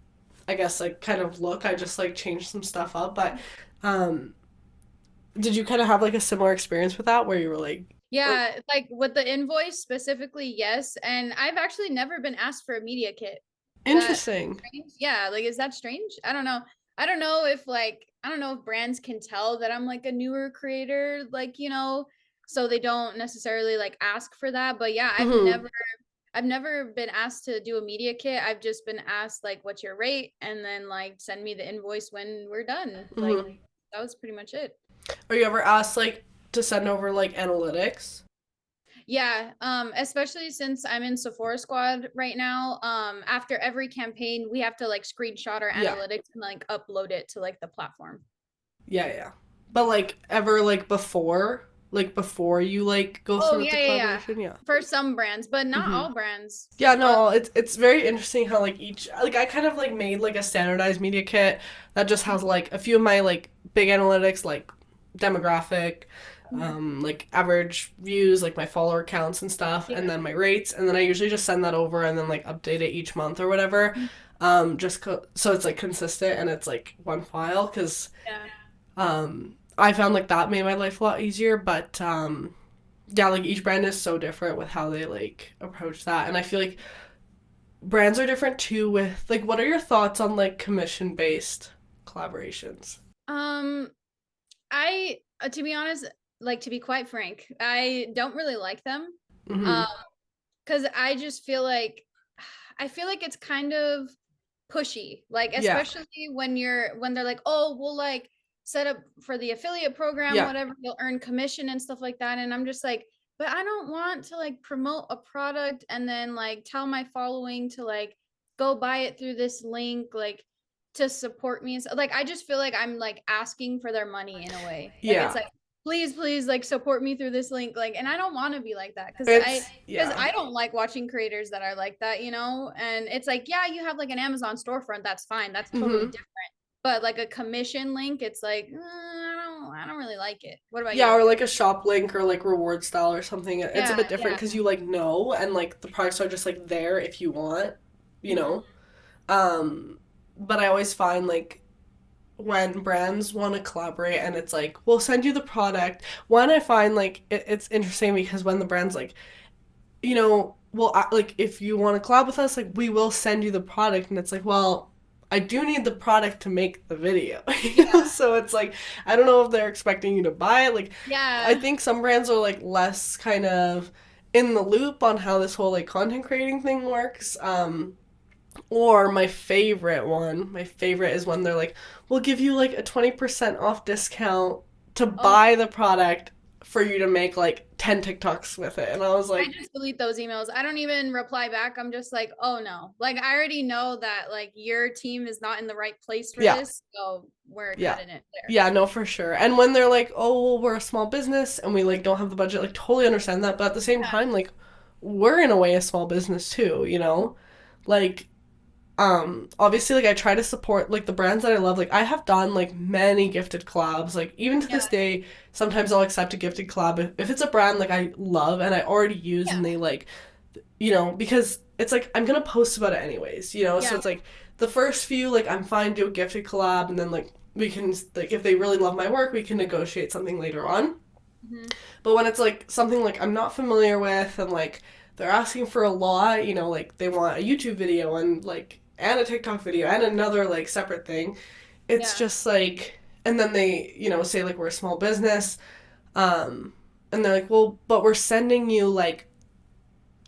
I guess like kind of look. I just like changed some stuff up, but did you kind of have like a similar experience with that where you were like like with the invoice specifically, yes, and I've actually never been asked for a media kit. Interesting. Yeah, like is that strange? I don't know if I don't know if brands can tell that I'm like a newer creator, like, you know, so they don't necessarily like ask for that. But yeah, I've never been asked to do a media kit. I've just been asked like, what's your rate? And then like send me the invoice when we're done. Like that was pretty much it. Are you ever asked like to send over like analytics? Yeah, especially since I'm in Sephora Squad right now. After every campaign, we have to like screenshot our analytics and like upload it to like the platform. Yeah. But like ever like before you like go through with the collaboration? Yeah. For some brands, but not all brands. Yeah, no, it's very interesting how like each like I kind of like made like a standardized media kit that just has like a few of my like big analytics like demographic, like average views, like my follower counts and stuff, and then my rates, and then I usually just send that over and then like update it each month or whatever, so it's like consistent and it's like one file because I found like that made my life a lot easier, but like each brand is so different with how they like approach that, and I feel like brands are different too with like what are your thoughts on like commission based collaborations? I to be honest, like to be quite frank, I don't really like them. Because I just feel like it's kind of pushy, like especially when they're like, oh, we'll like set up for the affiliate program, whatever, you'll earn commission and stuff like that. And I'm just like, but I don't want to like promote a product and then like tell my following to like go buy it through this link, like to support me. So like I just feel like I'm like asking for their money in a way. Like, it's like, please like support me through this link. Like, and I don't want to be like that because I don't like watching creators that are like that, you know. And it's like, yeah, you have like an Amazon storefront, that's fine, that's totally different. But like a commission link, it's like I don't really like it. What about you? Yeah, or like a shop link or like reward style or something. It's a bit different Yeah. because you like know, and like the products are just like there if you want, you know. But I always find like when brands want to collaborate and it's like, we'll send you the product. One, I find like it's interesting because when the brand's like, you know, well, like if you want to collab with us, like we will send you the product, and it's like, well, I do need the product to make the video. You know? So it's like, I don't know if they're expecting you to buy it. Like, I think some brands are like less kind of in the loop on how this whole like content creating thing works. Or my favorite is when they're like, we'll give you like a 20% off discount to buy the product for you to make like 10 TikToks with it. And I was like, I just delete those emails. I don't even reply back. I'm just like, oh no. Like I already know that like your team is not in the right place for this. So we're cutting it there. Yeah, no, for sure. And when they're like, oh, well, we're a small business and we like don't have the budget, like totally understand that. But at the same time, like we're in a way a small business too, you know? Like obviously like I try to support like the brands that I love. Like I have done like many gifted collabs. Like even to this day, sometimes I'll accept a gifted collab if it's a brand like I love and I already use and they like, you know, because it's like I'm gonna post about it anyways, you know. So it's like the first few like I'm fine do a gifted collab, and then like we can like if they really love my work we can negotiate something later on. But when it's like something like I'm not familiar with and like they're asking for a lot, you know, like they want a YouTube video and like and a TikTok video and another like separate thing. It's just like, and then they, you know, say like we're a small business, and they're like, well, but we're sending you like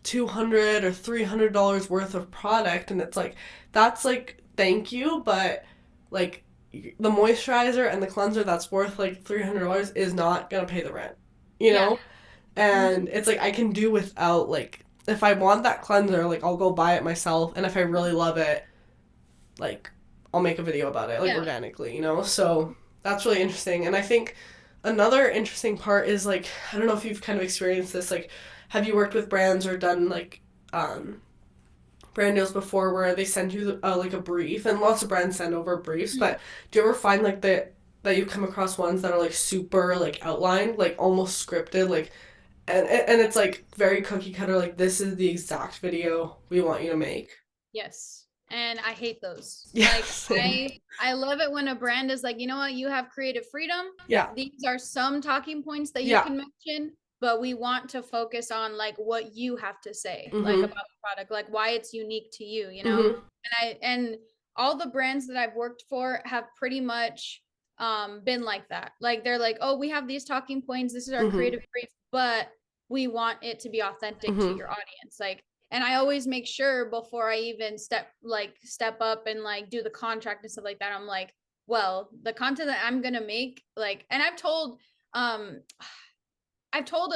$200 or $300 worth of product, and it's like that's like thank you, but like the moisturizer and the cleanser that's worth like $300 is not gonna pay the rent, you know. And it's like I can do without like. If I want that cleanser, like I'll go buy it myself, and if I really love it, like I'll make a video about it, like organically, you know? So that's really interesting. And I think another interesting part is like, I don't know if you've kind of experienced this, like have you worked with brands or done like brand deals before where they send you like a brief, and lots of brands send over briefs, but do you ever find like that you come across ones that are like super like outlined, like almost scripted, like and it's like very cookie cutter, like this is the exact video we want you to make? Yes. And I hate those. Yeah, like same. I love it when a brand is like, you know what, you have creative freedom. Yeah. These are some talking points that you can mention, but we want to focus on like what you have to say, like about the product, like why it's unique to you, you know? And all the brands that I've worked for have pretty much been like that. Like they're like, oh, we have these talking points, this is our creative brief, but we want it to be authentic to your audience. Like, and I always make sure before I even step up and like do the contract and stuff like that, I'm like, well, the content that I'm gonna make, like, and I've told a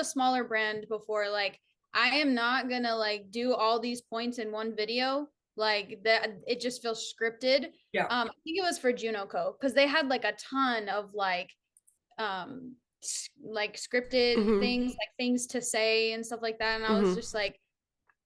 smaller brand before, like, I am not gonna like do all these points in one video, like that. It just feels scripted. I think it was for Junoco because they had like a ton of like scripted things, like things to say and stuff like that, and I was just like,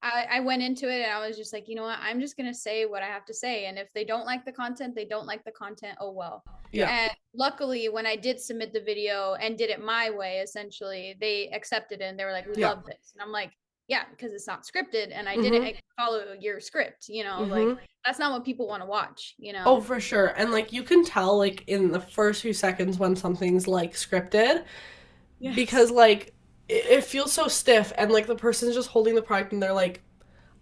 I went into it and I was just like, you know what, I'm just gonna say what I have to say, and if they don't like the content, they don't like the content, oh well. And luckily when I did submit the video and did it my way, essentially they accepted it and they were like, we love this, and I'm like, yeah, because it's not scripted and I didn't follow your script, you know. Like that's not what people want to watch, you know. Oh, for sure. And like you can tell like in the first few seconds when something's like scripted, because like it feels so stiff, and like the person's just holding the product and they're like,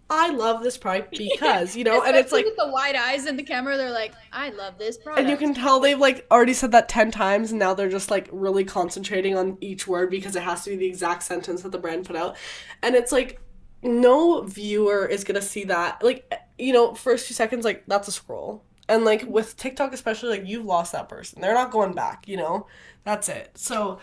I love this product because, you know, and it's like with the wide eyes in the camera, they're like, I love this product. And you can tell they've like already said that 10 times, and now they're just like really concentrating on each word because it has to be the exact sentence that the brand put out. And it's like no viewer is gonna see that. Like, you know, first few seconds, like that's a scroll. And like with TikTok especially, like you've lost that person. They're not going back, you know? That's it. So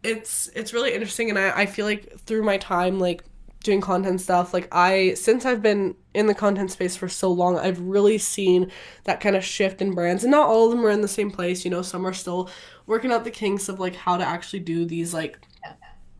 it's really interesting, and I feel like through my time like doing content stuff, like since I've been in the content space for so long, I've really seen that kind of shift in brands. And not all of them are in the same place, you know, some are still working out the kinks of like how to actually do these like,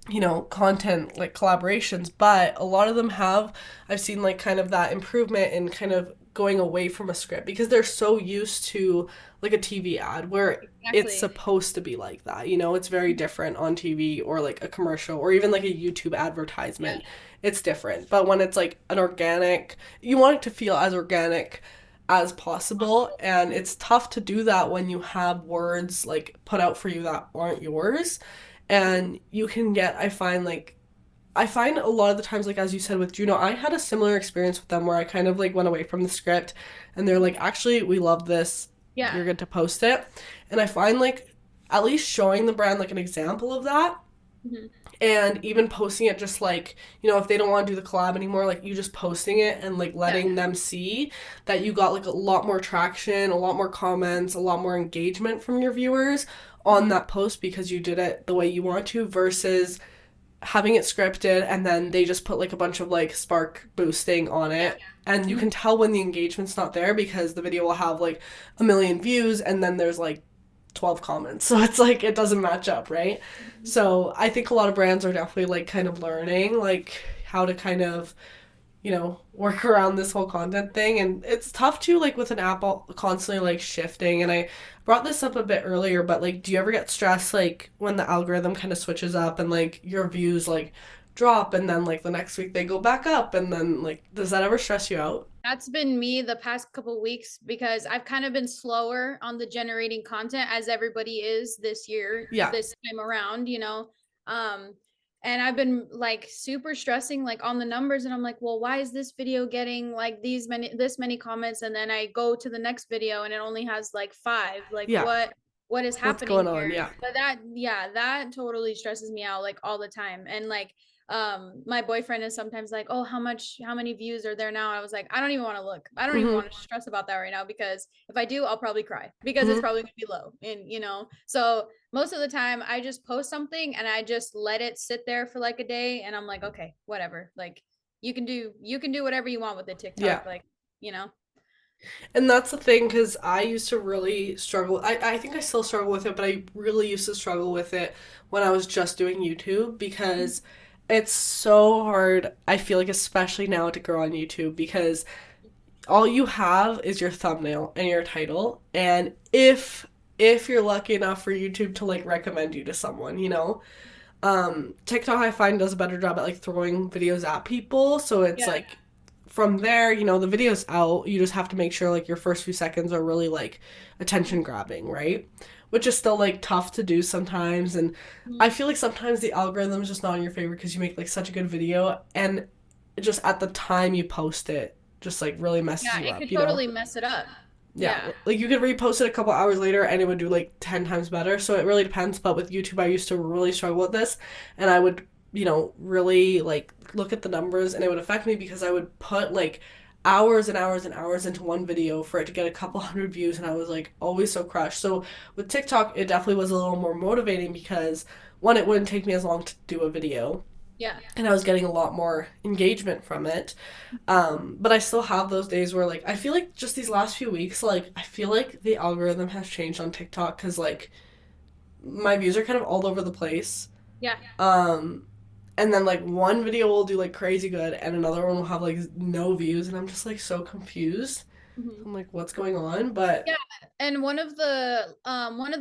you know, content like collaborations, but a lot of them have, I've seen like kind of that improvement in kind of going away from a script because they're so used to like a TV ad where it's supposed to be like that. You know, it's very different on TV or like a commercial or even like a YouTube advertisement. It's different. But when it's like an organic, you want it to feel as organic as possible. And it's tough to do that when you have words like put out for you that aren't yours. And you can get, I find a lot of the times, like as you said with Juno, I had a similar experience with them where I kind of like went away from the script and they're like, actually, we love this. Yeah. You're good to post it. And I find like at least showing the brand like an example of that. Mm-hmm. And even posting it just like, you know, if they don't want to do the collab anymore, like you just posting it and like letting them see that you got like a lot more traction, a lot more comments, a lot more engagement from your viewers on that post because you did it the way you want to versus having it scripted and then they just put like a bunch of like spark boosting on it and you can tell when the engagement's not there because the video will have like 1 million views and then there's like 12 comments, so it's like it doesn't match up, right? So I think a lot of brands are definitely like kind of learning like how to kind of, you know, work around this whole content thing. And it's tough too, like with an app constantly like shifting. And I brought this up a bit earlier, but like, do you ever get stressed like when the algorithm kind of switches up and like your views like drop and then like the next week they go back up and then like, does that ever stress you out? That's been me the past couple weeks because I've kind of been slower on the generating content as everybody is this year, this time around, you know. And I've been like super stressing like on the numbers and I'm like, well, why is this video getting like this many comments? And then I go to the next video and it only has like 5. Like what is happening? What's going on? Yeah. But that totally stresses me out like all the time. And like my boyfriend is sometimes like, oh, how many views are there now? I was like, I don't even want to look. I don't even want to stress about that right now because if I do, I'll probably cry because it's probably gonna be low. And you know, so most of the time I just post something and I just let it sit there for like a day and I'm like, okay, whatever. Like you can do whatever you want with the TikTok, like, you know. And that's the thing, because I used to really struggle. I think I still struggle with it, but I really used to struggle with it when I was just doing YouTube because it's so hard, I feel like, especially now to grow on YouTube because all you have is your thumbnail and your title. And if you're lucky enough for YouTube to like recommend you to someone, you know, TikTok I find does a better job at like throwing videos at people. So it's like from there, you know, the video's out. You just have to make sure like your first few seconds are really like attention grabbing, right? Which is still like tough to do sometimes. And I feel like sometimes the algorithm is just not in your favor because you make like such a good video and just at the time you post it just like really messes you up. Yeah, it could totally mess it up. Yeah. Like you could repost it a couple hours later and it would do like 10 times better. So it really depends. But with YouTube, I used to really struggle with this and I would, you know, really like look at the numbers and it would affect me because I would put like hours and hours and hours into one video for it to get a couple hundred views and I was like always so crushed. So with TikTok, it definitely was a little more motivating because one, it wouldn't take me as long to do a video. Yeah. And I was getting a lot more engagement from it. But I still have those days where like I feel like just these last few weeks, like I feel like the algorithm has changed on TikTok because like my views are kind of all over the place. Yeah. And then like one video will do like crazy good and another one will have like no views and I'm just like so confused. I'm like, what's going on? But yeah, and one of the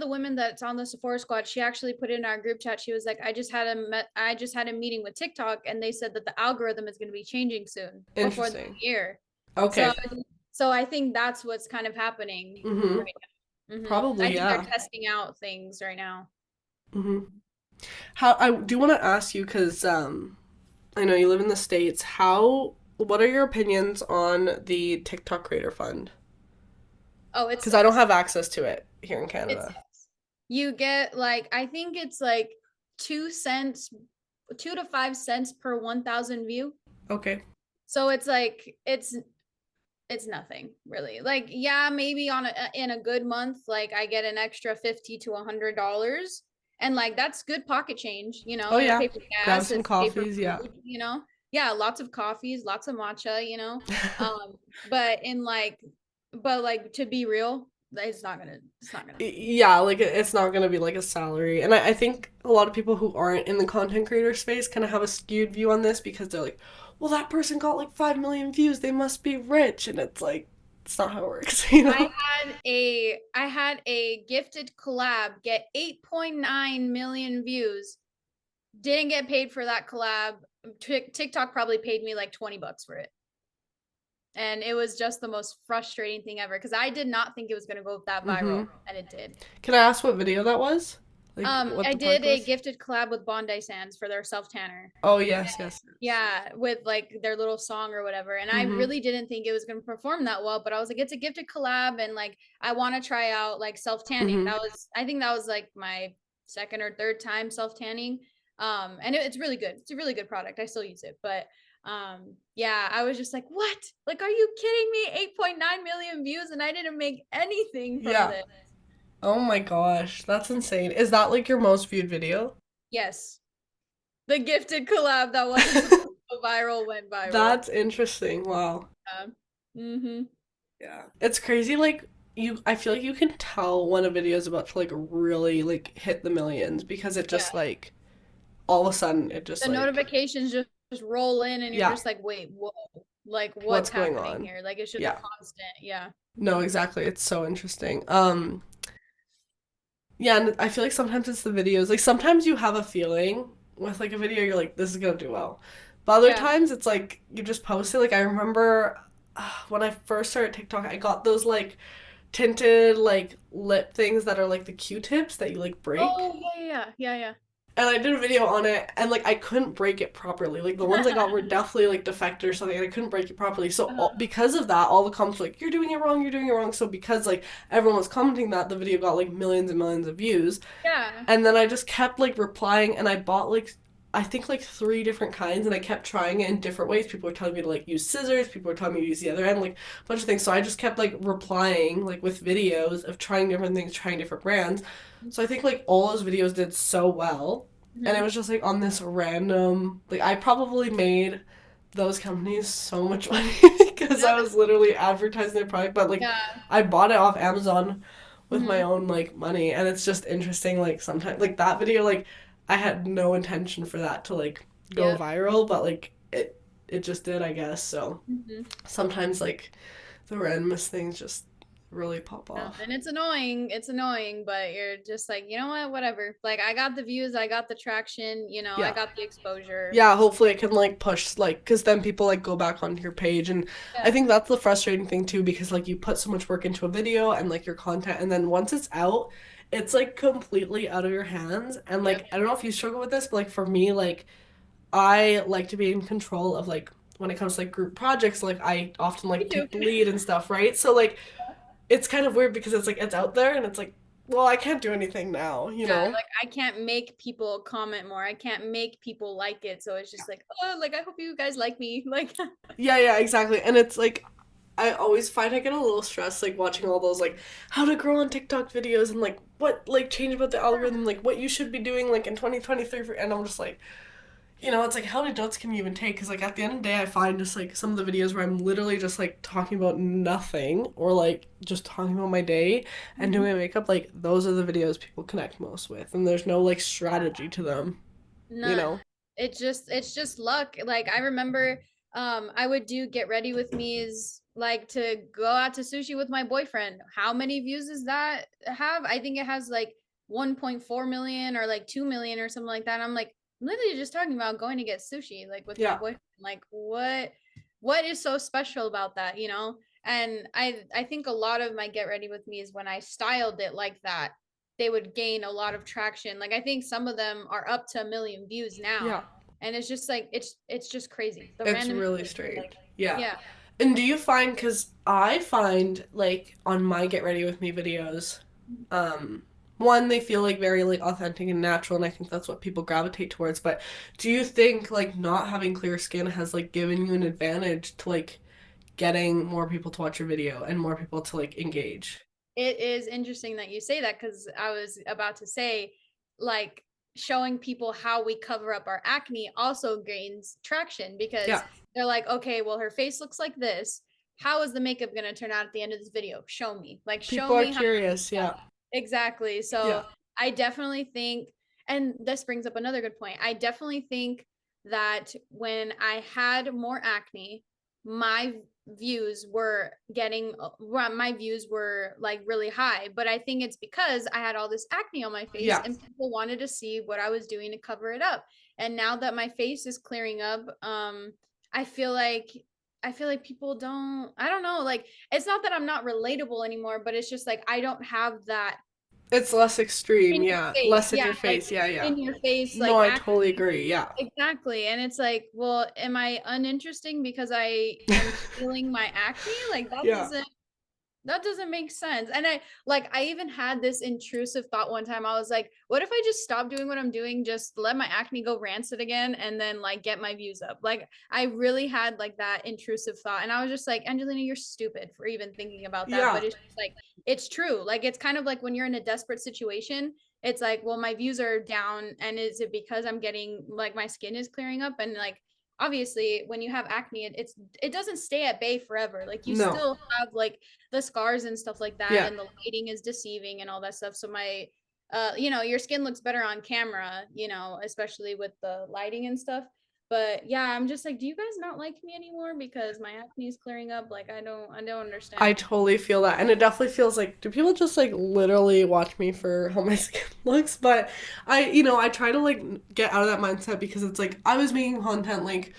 women that's on the Sephora squad, she actually put in our group chat. She was like, I just had a meeting with TikTok, and they said that the algorithm is going to be changing soon before the year. Okay. So I think that's what's kind of happening right now. Probably, I think they're testing out things right now. How I do want to ask you because I know you live in the States. What are your opinions on the TikTok Creator Fund? Oh, it's because I don't have access to it here in Canada. You get like, I think it's like 2 to 5 cents per 1,000 view. Okay. So it's like it's nothing really. Like, yeah, maybe in a good month, like I get an extra $50 to $100, and like that's good pocket change, you know. Oh yeah. Pay for gas, grab some coffees, food, you know. Yeah, lots of coffees, lots of matcha, you know. But in like, but like to be real, it's not gonna. Yeah, like it's not gonna be like a salary. And I think a lot of people who aren't in the content creator space kind of have a skewed view on this because they're like, well, that person got like 5 million views, they must be rich. And it's like, it's not how it works, you know? I had a gifted collab get 8.9 million views. Didn't get paid for that collab. TikTok probably paid me like $20 for it. And it was just the most frustrating thing ever because I did not think it was going to go that viral, and it did. Can I ask what video that was? Like what I the did product a was? gifted collab with Bondi Sands for their self tanner. Oh, yes, yes. Yeah, with like their little song or whatever. And I really didn't think it was going to perform that well, but I was like, it's a gifted collab, and like I want to try out like self tanning. I think that was like my second or third time self tanning. And it's really good. It's a really good product. I still use it, but yeah, I was just like, what? Like, are you kidding me? 8.9 million views, and I didn't make anything from Yeah. this. Oh my gosh, that's insane. Is that like your most viewed video? Yes, the gifted collab that wasn't supposed to go viral went viral. That's interesting. Wow. Mm-hmm. Yeah. It's crazy like I feel like you can tell when a video is about to like really like hit the millions because it Yeah, just like all of a sudden it just the like notifications just roll in, and you're yeah, just like, wait, whoa, like what's what's going happening on? here? Like it's just Yeah. constant. Yeah. No, exactly. It's so interesting. Yeah, and I feel like sometimes it's the videos. Like sometimes you have a feeling with like a video, you're like, this is gonna do well. But other Yeah. times it's like you just post it. Like I remember when I first started TikTok, I got those like tinted like lip things that are like the Q-tips that you like break. Oh yeah. And I did a video on it and like I couldn't break it properly. Like the ones I got were definitely like defective or something and I couldn't break it properly. So because of that, all the comments were like, you're doing it wrong, you're doing it wrong. So because like everyone was commenting that, the video got like millions and millions of views. Yeah. And then I just kept like replying and I bought like I think like 3 different kinds and I kept trying it in different ways. People were telling me to like use scissors, people were telling me to use the other end, like a bunch of things. So I just kept like replying like with videos of trying different things, trying different brands. So I think like all those videos did so well. And it was just like on this random like I probably made those companies so much money because I was literally advertising their product, but like Yeah. I bought it off Amazon with my Hmm. own like money and it's just interesting like sometimes like that video like I had no intention for that to like go Yep. viral but like it just did I guess so Hmm. sometimes like the randomest things just really pop Yeah. off. And it's annoying. It's annoying, but you're just like, you know what? Whatever. Like I got the views, I got the traction, I Yeah. got the exposure. Yeah, hopefully it can like push like because then people like go back onto your page and I Yeah. think that's the frustrating thing too because like you put so much work into a video and like your content and then once it's out it's like completely out of your hands and like Yep. I don't know if you struggle with this but like for me like I like to be in control of like when it comes to like group projects like I often Me like too. take the lead and stuff, right? So like it's kind of weird because it's like it's out there and it's like well I can't do anything now, you Yeah, know? like I can't make people comment more. I can't make people like it. So it's just like, oh, like I hope you guys like me. Like, Yeah, yeah, exactly. And it's like I always find I get a little stressed like watching all those like how to grow on TikTok videos and like what like change about the algorithm, like what you should be doing like in 2023 and I'm just like it's like how many notes can you even take? Because like at the end of the day, I find just like some of the videos where I'm literally just like talking about nothing or like just talking about my day and doing my makeup, like those are the videos people connect most with, and there's no like strategy to them, you none. know? It's just luck. Like I remember I would do get ready with me's like to go out to sushi with my boyfriend. How many views does that have? I think it has like 1.4 million or like 2 million or something like that. And I'm like literally just talking about going to get sushi like with my Yeah, boyfriend. Like what is so special about that, you know? And I think a lot of my get ready with me is when I styled it like that, they would gain a lot of traction. Like I think some of them are up to 1 million views now. yeah. And it's just like it's just crazy. The It's random really like strange. Yeah. yeah. And do you find, because I find like on my Get Ready With Me videos, um, one, they feel like very like authentic and natural, and I think that's what people gravitate towards. But do you think like not having clear skin has like given you an advantage to like getting more people to watch your video and more people to like engage? It is interesting that you say that because I was about to say, like, showing people how we cover up our acne also gains traction, because Yeah. they're like, okay, well, her face looks like this. How is the makeup going to turn out at the end of this video? Show me. Like, show People are me how. curious. Yeah. Exactly. Yeah. So I definitely think, and this brings up another good point. I definitely think that when I had more acne, my views were my views were like really high. But I think it's because I had all this acne on my face, Yeah. and people wanted to see what I was doing to cover it up. And now that my face is clearing up, I feel like people don't, I don't know, like, it's not that I'm not relatable anymore, but it's just like I don't have that It's less extreme. in your Yeah. face. Less in Yeah, your like face. Yeah. Yeah. in your face, No, like I acne. totally agree. Yeah. Exactly. And it's like, well, am I uninteresting because I am feeling my acne? Like Yeah. that doesn't make sense. And I even had this intrusive thought one time. I was like, what if I just stop doing what I'm doing, just let my acne go rancid again, and then like get my views up? Like, I really had like that intrusive thought. And I was just like, Angelina, you're stupid for even thinking about that. Yeah. But it's just like, it's true. Like, it's kind of like when you're in a desperate situation, it's like, well, my views are down. And is it because I'm getting like my skin is clearing up? And like, obviously when you have acne, it doesn't stay at bay forever. Like, you No. still have like the scars and stuff like that, Yeah. and the lighting is deceiving and all that stuff. So my your skin looks better on camera, especially with the lighting and stuff. But yeah, I'm just like, do you guys not like me anymore because my acne is clearing up? Like, I don't I understand. totally feel that. And it definitely feels like, do people just like literally watch me for how my skin looks? But I try to like get out of that mindset, because it's like I was making content like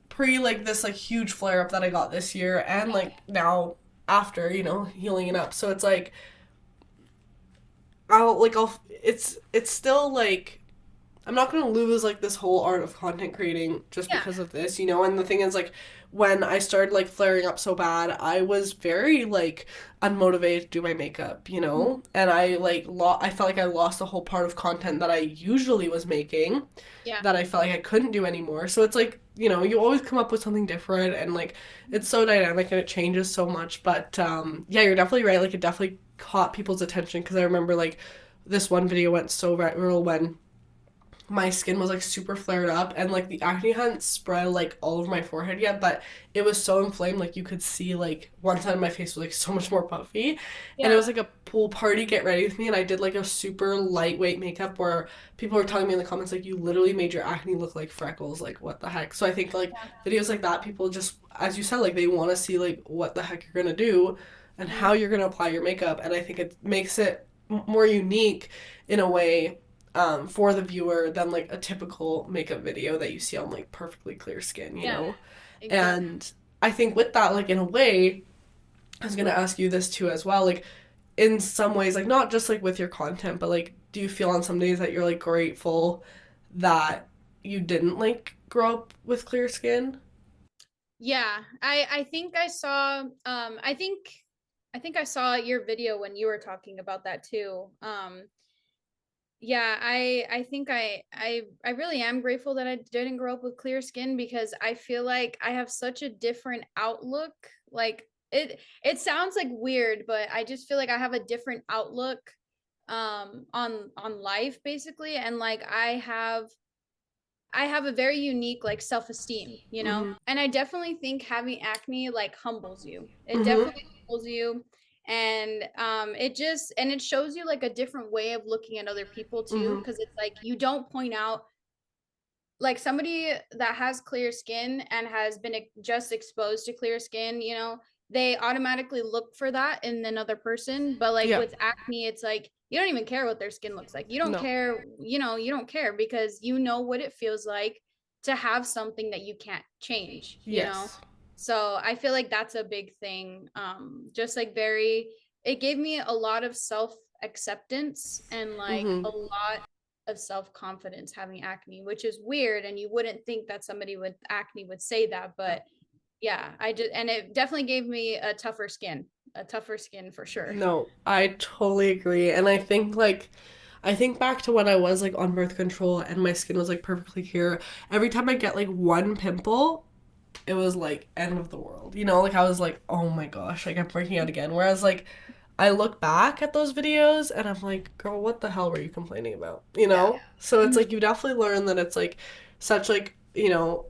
pre like this like huge flare up that I got this year, and like now after, healing it up. So it's like it's still like I'm not going to lose like this whole art of content creating just Yeah. because of this, and the thing is like when I started like flaring up so bad, I was very like unmotivated to do my makeup, and I felt like I lost a whole part of content that I usually was making, Yeah. that I felt like I couldn't do anymore. So it's like, you always come up with something different, and like it's so dynamic and it changes so much. But yeah, you're definitely right. Like, it definitely caught people's attention, because I remember like this one video went so viral when my skin was like super flared up, and like the acne hadn't spread like all over my forehead yet, but it was so inflamed, like you could see like one side of my face was like so much more puffy. And it Yeah. was like a pool party get ready with me, and I did like a super lightweight makeup where people were telling me in the comments like, you literally made your acne look like freckles, like what the heck. So I think like videos like that, people just, as you said, like they want to see like what the heck you're gonna do and how you're gonna apply your makeup. And I think it makes it more unique in a way, for the viewer, than like a typical makeup video that you see on like perfectly clear skin, Yeah. Exactly. And I think with that, like in a way, I was gonna ask you this too as well, like in some ways, like not just like with your content, but like do you feel on some days that you're like grateful that you didn't like grow up with clear skin? Yeah. I think I saw I think I saw your video when you were talking about that too. Yeah, I think I really am grateful that I didn't grow up with clear skin, because I feel like I have such a different outlook. Like, it sounds like weird, but I just feel like I have a different outlook on life, basically. And like, I have a very unique like self-esteem, Mm-hmm. and I definitely think having acne like humbles you. It Mm-hmm. definitely humbles you. And it shows you like a different way of looking at other people too, Mm-hmm. because it's like you don't point out, like, somebody that has clear skin and has been just exposed to clear skin, they automatically look for that in another person. But like Yeah. with acne, it's like you don't even care what their skin looks like. You don't No. care, you don't care, because you know what it feels like to have something that you can't change. Yes. So I feel like that's a big thing. Just like it gave me a lot of self acceptance and like Mm-hmm. a lot of self-confidence having acne, which is weird, and you wouldn't think that somebody with acne would say that. But yeah, and it definitely gave me a tougher skin for sure. No, I totally agree. And I think back to when I was like on birth control and my skin was like perfectly clear. Every time I get like one pimple, it was like end of the world. Like I was like, oh my gosh, like I'm breaking out again. Whereas like I look back at those videos and I'm like, girl, what the hell were you complaining about? You Yeah. know? So it's Mhm. like you definitely learn that it's like such like, you know,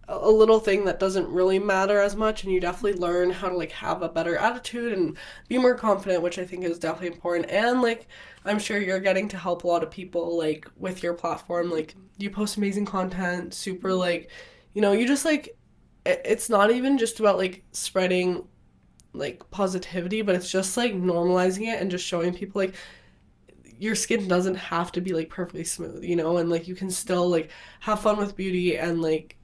a little thing that doesn't really matter as much, and you definitely learn how to like have a better attitude and be more confident, which I think is definitely important. And like I'm sure you're getting to help a lot of people like with your platform. Like you post amazing content, super like, you know, you just like it's not even just about like spreading like positivity, but it's just like normalizing it and just showing people like your skin doesn't have to be like perfectly smooth, you know, and like you can still like have fun with beauty and like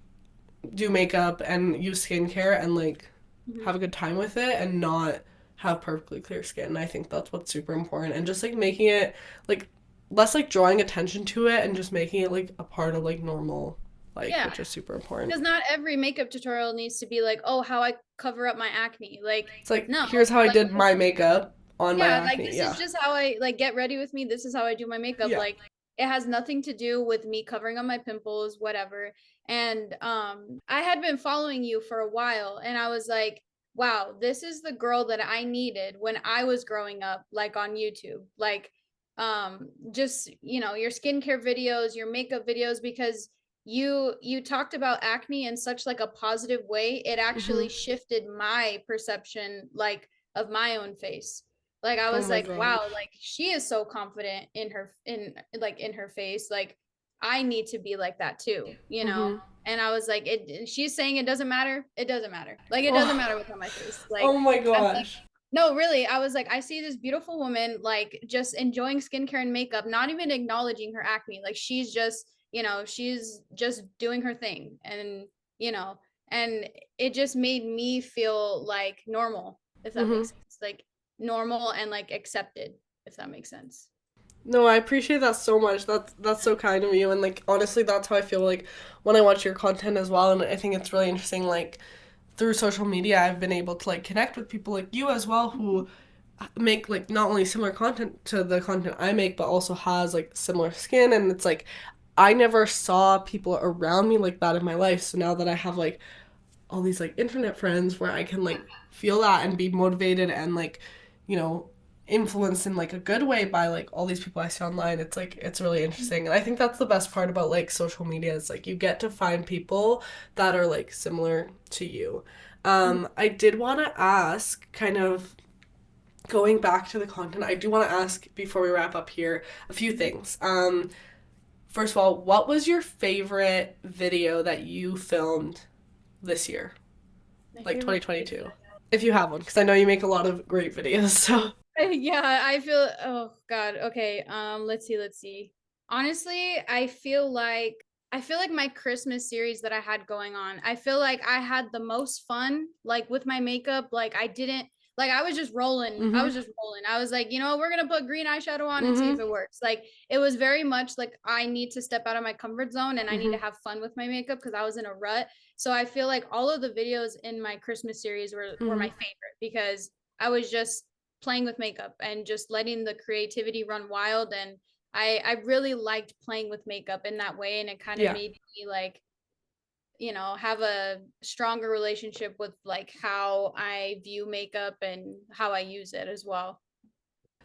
do makeup and use skincare and like Mhm. have a good time with it and not have perfectly clear skin. I think that's what's super important, and just like making it like less like drawing attention to it and just making it like a part of like normal life, Yeah. which is super important. Because not every makeup tutorial needs to be like, oh, how I cover up my acne. Like, It's like no, here's how I like, did my makeup on my yeah, like acne. this is Yeah. just how I like get ready with me. This is how I do my makeup. Yeah. Like, it has nothing to do with me covering up my pimples, whatever. And I had been following you for a while, and I was like, wow, this is the girl that I needed when I was growing up, like on YouTube. Like, just, you know, your skincare videos, your makeup videos, because you talked about acne in such like a positive way. It Mm-hmm. actually shifted my perception, like, of my own face. Like, I Oh was my like, god. wow, like she is so confident in her in her face. Like, I need to be like that too, you know? Mm-hmm. And I was like, it she's saying it doesn't matter. It doesn't matter. Like, it doesn't Oh, matter what's on my face. Like, oh my I'm like, gosh. no, really. I was like, I see this beautiful woman like just enjoying skincare and makeup, not even acknowledging her acne. Like, she's just, you know, she's just doing her thing. And, you know, and it just made me feel like normal, if that Mm-hmm. makes sense. Like, normal and like accepted, if that makes sense. No, I appreciate that so much. That's so kind of you, and like honestly, that's how I feel like when I watch your content as well. And I think it's really interesting. Like through social media, I've been able to like connect with people like you as well who make like not only similar content to the content I make, but also has like similar skin. And it's like I never saw people around me like that in my life. So now that I have like all these like internet friends where I can like feel that and be motivated and like, you know, influenced in like a good way by like all these people I see online. It's like it's really interesting. And I think that's the best part about like social media is like you get to find people that are like similar to you. I did want to ask kind of going back to the content, I do want to ask before we wrap up here a few things. First of all, what was your favorite video that you filmed this year, My like favorite 2022? If you have one, because I know you make a lot of great videos. So. yeah, I feel, oh God. Okay. Let's see. Honestly, I feel like my Christmas series that I had going on, I feel like I had the most fun like with my makeup. Like, I didn't, like, I was just rolling. I Mhm. was just rolling. I was like, you know, we're gonna put green eyeshadow on and see if Mhm. it works. Like, it was very much like I need to step out of my comfort zone and I need to Mhm. have fun with my makeup because I was in a rut. So I feel like all of the videos in my Christmas series were my Mhm. favorite because I was just playing with makeup and just letting the creativity run wild. And I really liked playing with makeup in that way, and it kind of Yeah. made me like, you know, have a stronger relationship with like how I view makeup and how I use it as well.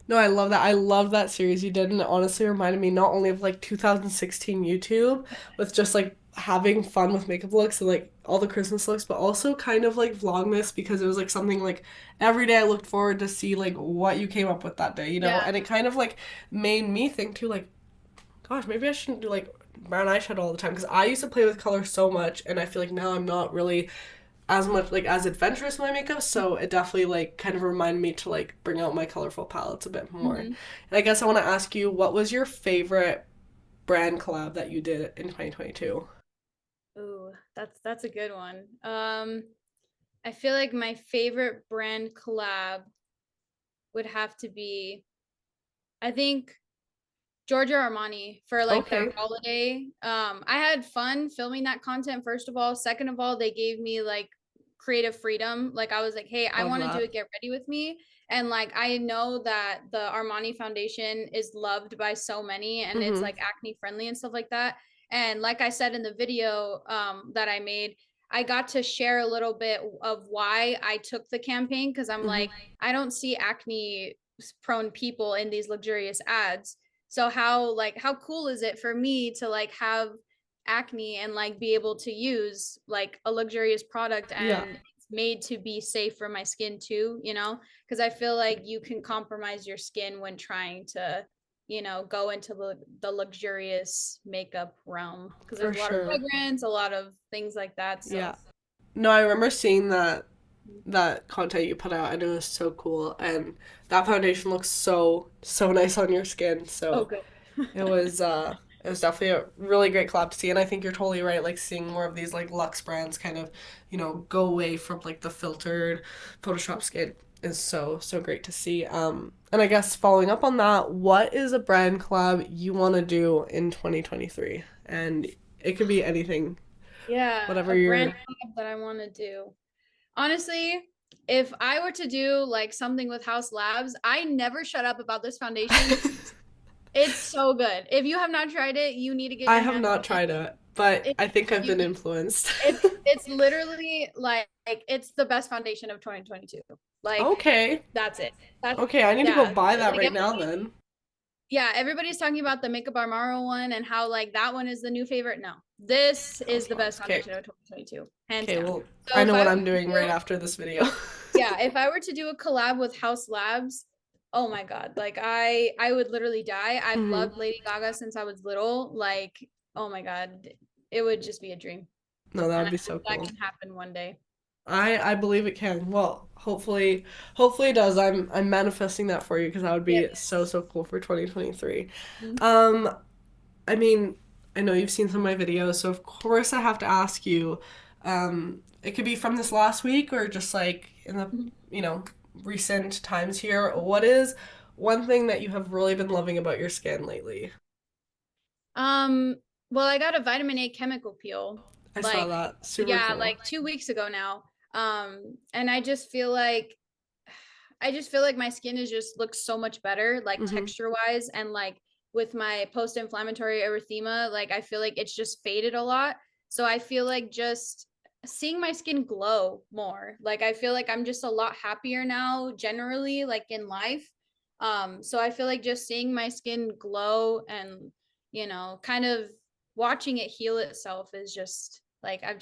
No, I love that. I love that series you did, and it honestly reminded me not only of like 2016 YouTube with just like having fun with makeup looks and like all the Christmas looks, but also kind of like Vlogmas because it was like something like every day I looked forward to see like what you came up with that day, you know? Yeah. And it kind of like made me think too, like, gosh, maybe I shouldn't do like brown eyeshadow all the time because I used to play with color so much, and I feel like now I'm not really as much like as adventurous in my makeup, so it definitely like kind of reminded me to like bring out my colorful palettes a bit more. And Mm-hmm. I guess I want to ask you, what was your favorite brand collab that you did in 2022? Ooh, that's a good one. I feel like my favorite brand collab would have to be, I think, Giorgio Armani for like their Okay. holiday. I had fun filming that content, first of all. Second of all, they gave me like creative freedom. Like, I was like, hey, I Love want to do that. it, get ready with me. And like, I know that the Armani foundation is loved by so many and it's Mm-hmm. like acne friendly and stuff like that. And like I said in the video that I made, I got to share a little bit of why I took the campaign, because I'm like, I don't see acne prone people in these luxurious ads. So how cool is it for me to like have acne and like be able to use like a luxurious product, Yeah, and it's made to be safe for my skin too, because I feel like you can compromise your skin when trying to go into the luxurious makeup realm, because for there's a lot of sure. fragrance, a lot of things like that. So Yeah. No, I remember seeing that content you put out, and it was so cool. And that foundation looks so nice on your skin. oh So good. it was definitely a really great collab to see. And I think you're totally right. Like seeing more of these like luxe brands kind of, go away from like the filtered Photoshop skin is so great to see. And I guess following up on that, what is a brand collab you want to do in 2023? And it could be anything, Yeah, whatever a brand you're. collab that I want to do. Honestly, if I were to do like something with House Labs, I never shut up about this foundation. It's so good. If you have not tried it, you need to get I your have hands not on tried it, but it. I think I've You been influenced. it's literally like it's the best foundation of 2022. Like Okay. that's it. That's Okay, I need to go yeah. buy that Like right now then. yeah, everybody's talking about the Makeup Armaro one and how like that one is the new favorite. No, this is House the best Labs. Okay. foundation of 2022, hands Okay, down. well, So I if know I what were I'm to doing right do, after this video. yeah, if I were to do a collab with House Labs, oh my God, like I would literally die. I've Hmm. loved Lady Gaga since I was little. Like, oh my God, it would just be a dream. No, that And would I be hope so that cool. can happen one day. I believe it can. Well, hopefully it does. I'm manifesting that for you because that would be so cool for 2023. Yes. Um, I mean, I know you've seen some of my videos, so of course I have to ask you. It could be from this last week or just like in the, Mhm. you know, recent times here. What is one thing that you have really been loving about your skin lately? Um, well, I got a vitamin A chemical peel, I saw like, that. Super yeah, cool. like 2 weeks ago now. And I just feel like my skin is just looks so much better, like Mm-hmm. texture wise, and like with my post-inflammatory erythema, like I feel like it's just faded a lot. So I feel like just seeing my skin glow more, like I feel like I'm just a lot happier now, generally, like in life. So I feel like just seeing my skin glow and kind of watching it heal itself is just like I've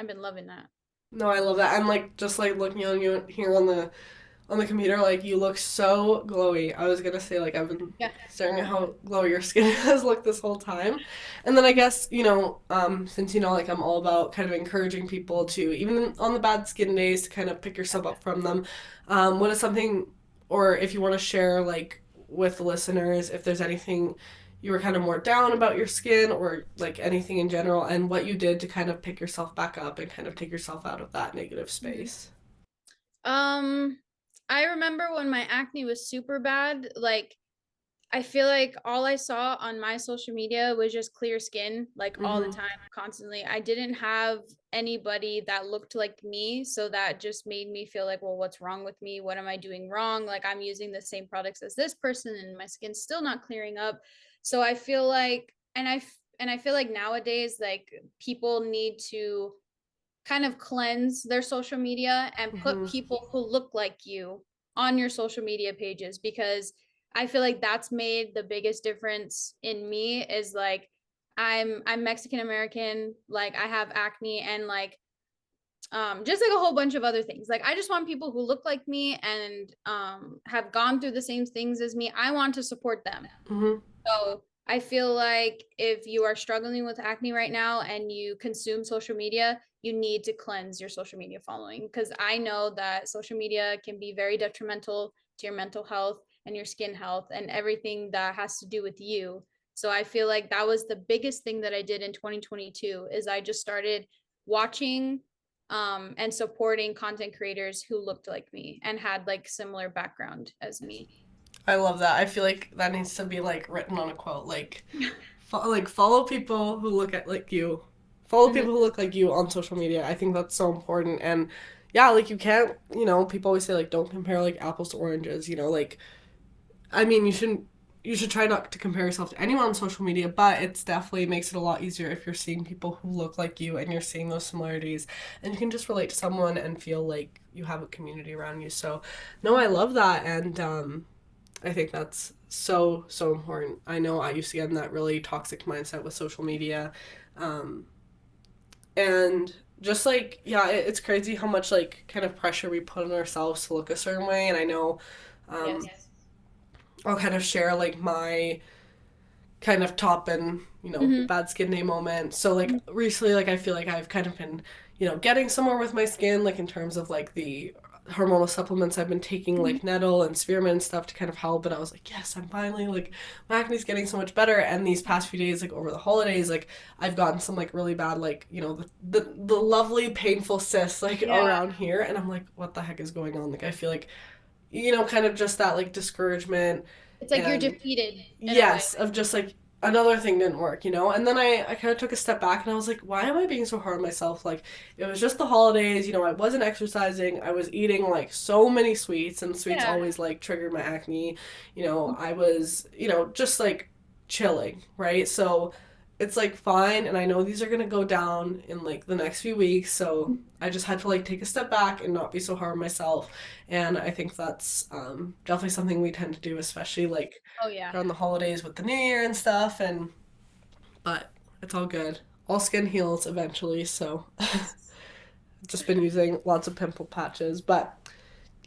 been loving that. No, I love that. I'm like just like looking on you here on the computer, like you look so glowy. I was gonna say like I've been Yeah. staring at how glowy your skin has looked this whole time. And then I guess, since like I'm all about kind of encouraging people to even on the bad skin days to kind of pick yourself up from them. What is something or if you want to share like with the listeners if there's anything you were kind of more down about your skin or like anything in general and what you did to kind of pick yourself back up and kind of take yourself out of that negative space. Um, I remember when my acne was super bad, like I feel like all I saw on my social media was just clear skin, like all the Mm-hmm. time, constantly. I didn't have anybody that looked like me. So that just made me feel like, well, what's wrong with me? What am I doing wrong? Like I'm using the same products as this person and my skin's still not clearing up. So I feel like, and I feel like nowadays, like people need to kind of cleanse their social media and put Mm-hmm. people who look like you on your social media pages, because I feel like that's made the biggest difference in me is like I'm Mexican American, like I have acne and like just like a whole bunch of other things. Like I just want people who look like me and have gone through the same things as me. I want to support them. Mm-hmm. So I feel like if you are struggling with acne right now and you consume social media, you need to cleanse your social media following, because I know that social media can be very detrimental to your mental health and your skin health and everything that has to do with you. So I feel like that was the biggest thing that I did in 2022 is I just started watching and supporting content creators who looked like me and had like similar background as me. I love that. I feel like that needs to be like written on a quote. Like, like follow people who look at like you. Follow Mhm. people who look like you on social media. I think that's so important. And yeah, like you can't. People always say like don't compare like apples to oranges. Like I mean, you you should try not to compare yourself to anyone on social media, but it's definitely makes it a lot easier if you're seeing people who look like you and you're seeing those similarities and you can just relate to someone and feel like you have a community around you. So, no, I love that. And I think that's so, so important. I know I used to get in that really toxic mindset with social media. Um, and just like, yeah, it's crazy how much like kind of pressure we put on ourselves to look a certain way. And I know Yes. I'll kind of share like my kind of top and bad skin day moment. So like recently, like I feel like I've kind of been getting somewhere with my skin, like in terms of like the hormonal supplements I've been taking, like nettle and spearmint and stuff to kind of help. And I was like, yes, I'm finally like my acne's getting so much better. And these past few days, like over the holidays, like I've gotten some like really bad like the lovely painful cysts like around here, and I'm like, what the heck is going on? Like I feel like kind of just that like discouragement. It's like you're And defeated in a way. yes, of just like another thing didn't work, and then I kind of took a step back and I was like, why am I being so hard on myself? Like it was just the holidays, I wasn't exercising, I was eating like so many sweets, and sweets always like triggered my acne. I was just like chilling, right? So it's like fine, and I know these are gonna go down in like the next few weeks, so I just had to like take a step back and not be so hard on myself. And I think that's definitely something we tend to do, especially like Oh yeah. around the holidays with the new year and stuff. And but it's all good, all skin heals eventually. So just been using lots of pimple patches. But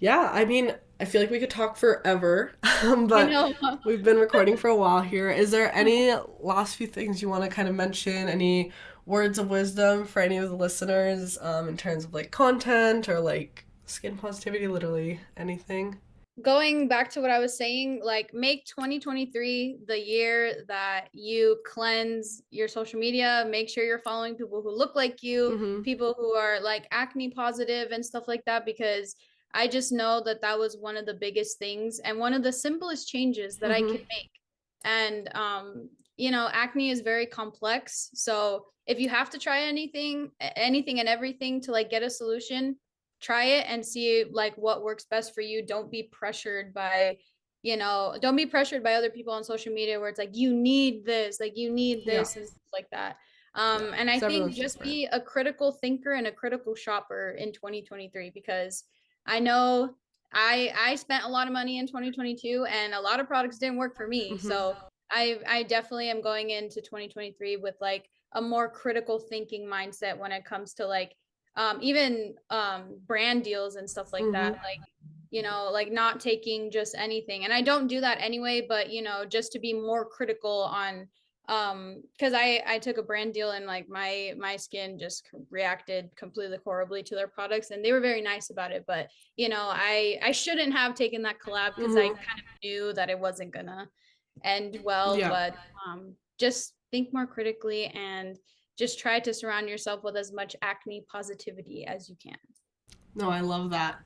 yeah, I mean, I feel like we could talk forever, I but know. we've been recording for a while here. Is there any last few things you want to kind of mention? Any words of wisdom for any of the listeners in terms of like content or like skin positivity, literally anything? Going back to what I was saying, like make 2023 the year that you cleanse your social media, make sure you're following people who look like you, Mm-hmm. people who are like acne positive and stuff like that, because I just know that that was one of the biggest things and one of the simplest changes that I Mm-hmm. could make. And acne is very complex. So if you have to try anything and everything to like get a solution, try it and see like what works best for you. Don't be pressured by other people on social media where it's like you need this, like you need Yeah. this and stuff like that. Yeah. And I Because think everyone's just different. be a critical thinker and a critical shopper in 2023, because I know I spent a lot of money in 2022 and a lot of products didn't work for me. Mm-hmm. So I definitely am going into 2023 with like a more critical thinking mindset when it comes to like even brand deals and stuff like Mm-hmm. that, like like not taking just anything. And I don't do that anyway, but just to be more critical on because I took a brand deal and like my skin just reacted completely horribly to their products, and they were very nice about it, but I shouldn't have taken that collab because I Mm-hmm. kind of knew that it wasn't gonna end well. Yeah. But just think more critically and just try to surround yourself with as much acne positivity as you can. No, I love that.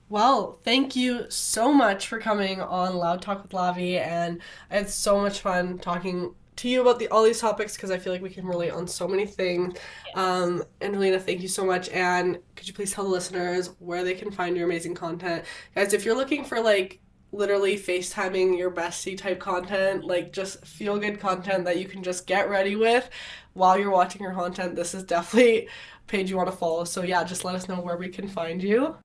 Well, thank you so much for coming on Loud Talk with Lavi, and I had so much fun talking to you about all these topics because I feel like we can relate on so many things. Yes. Angelina, thank you so much, and could you please tell the listeners where they can find your amazing content, guys? If you're looking for like literally FaceTiming your bestie type content, like just feel good content that you can just get ready with while you're watching your content, this is definitely a page you want to follow. So yeah, just let us know where we can find you.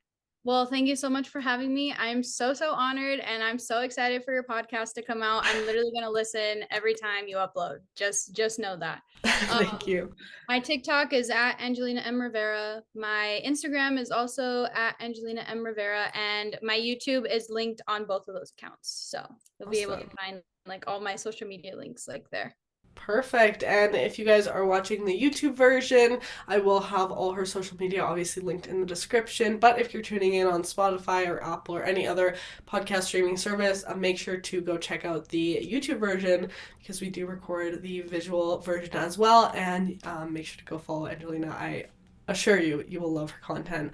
Well, thank you so much for having me. I'm so honored, and I'm so excited for your podcast to come out. I'm literally going to listen every time you upload. Just know that. Thank you. My TikTok is at Angelina M. Rivera. My Instagram is also at Angelina M. Rivera, and my YouTube is linked on both of those accounts. So you'll be able to Awesome. find like all my social media links like there. Perfect. And if you guys are watching the YouTube version, I will have all her social media obviously linked in the description. But if you're tuning in on Spotify or Apple or any other podcast streaming service, make sure to go check out the YouTube version because we do record the visual version as well. And make sure to go follow Angelina. I assure you, you will love her content.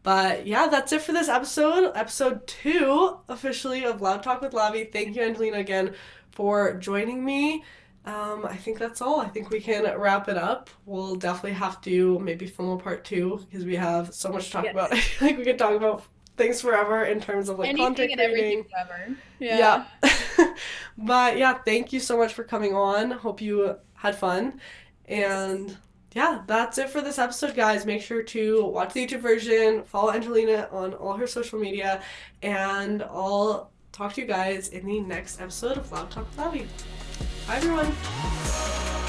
But yeah, that's it for this episode 2 officially of Loud Talk with Lavi. Thank you, Angelina, again for joining me. I think that's all. I think we can wrap it up. We'll definitely have to maybe film a part 2 because we have so much to talk about. Like we could talk about things forever in terms of like Anything content and everything creating. forever. Yeah. But yeah, thank you so much for coming on. Hope you had fun. And yeah, that's it for this episode, guys. Make sure to watch the YouTube version, follow Angelina on all her social media, and I'll talk to you guys in the next episode of Loud Talk with Lavi. Bye, everyone.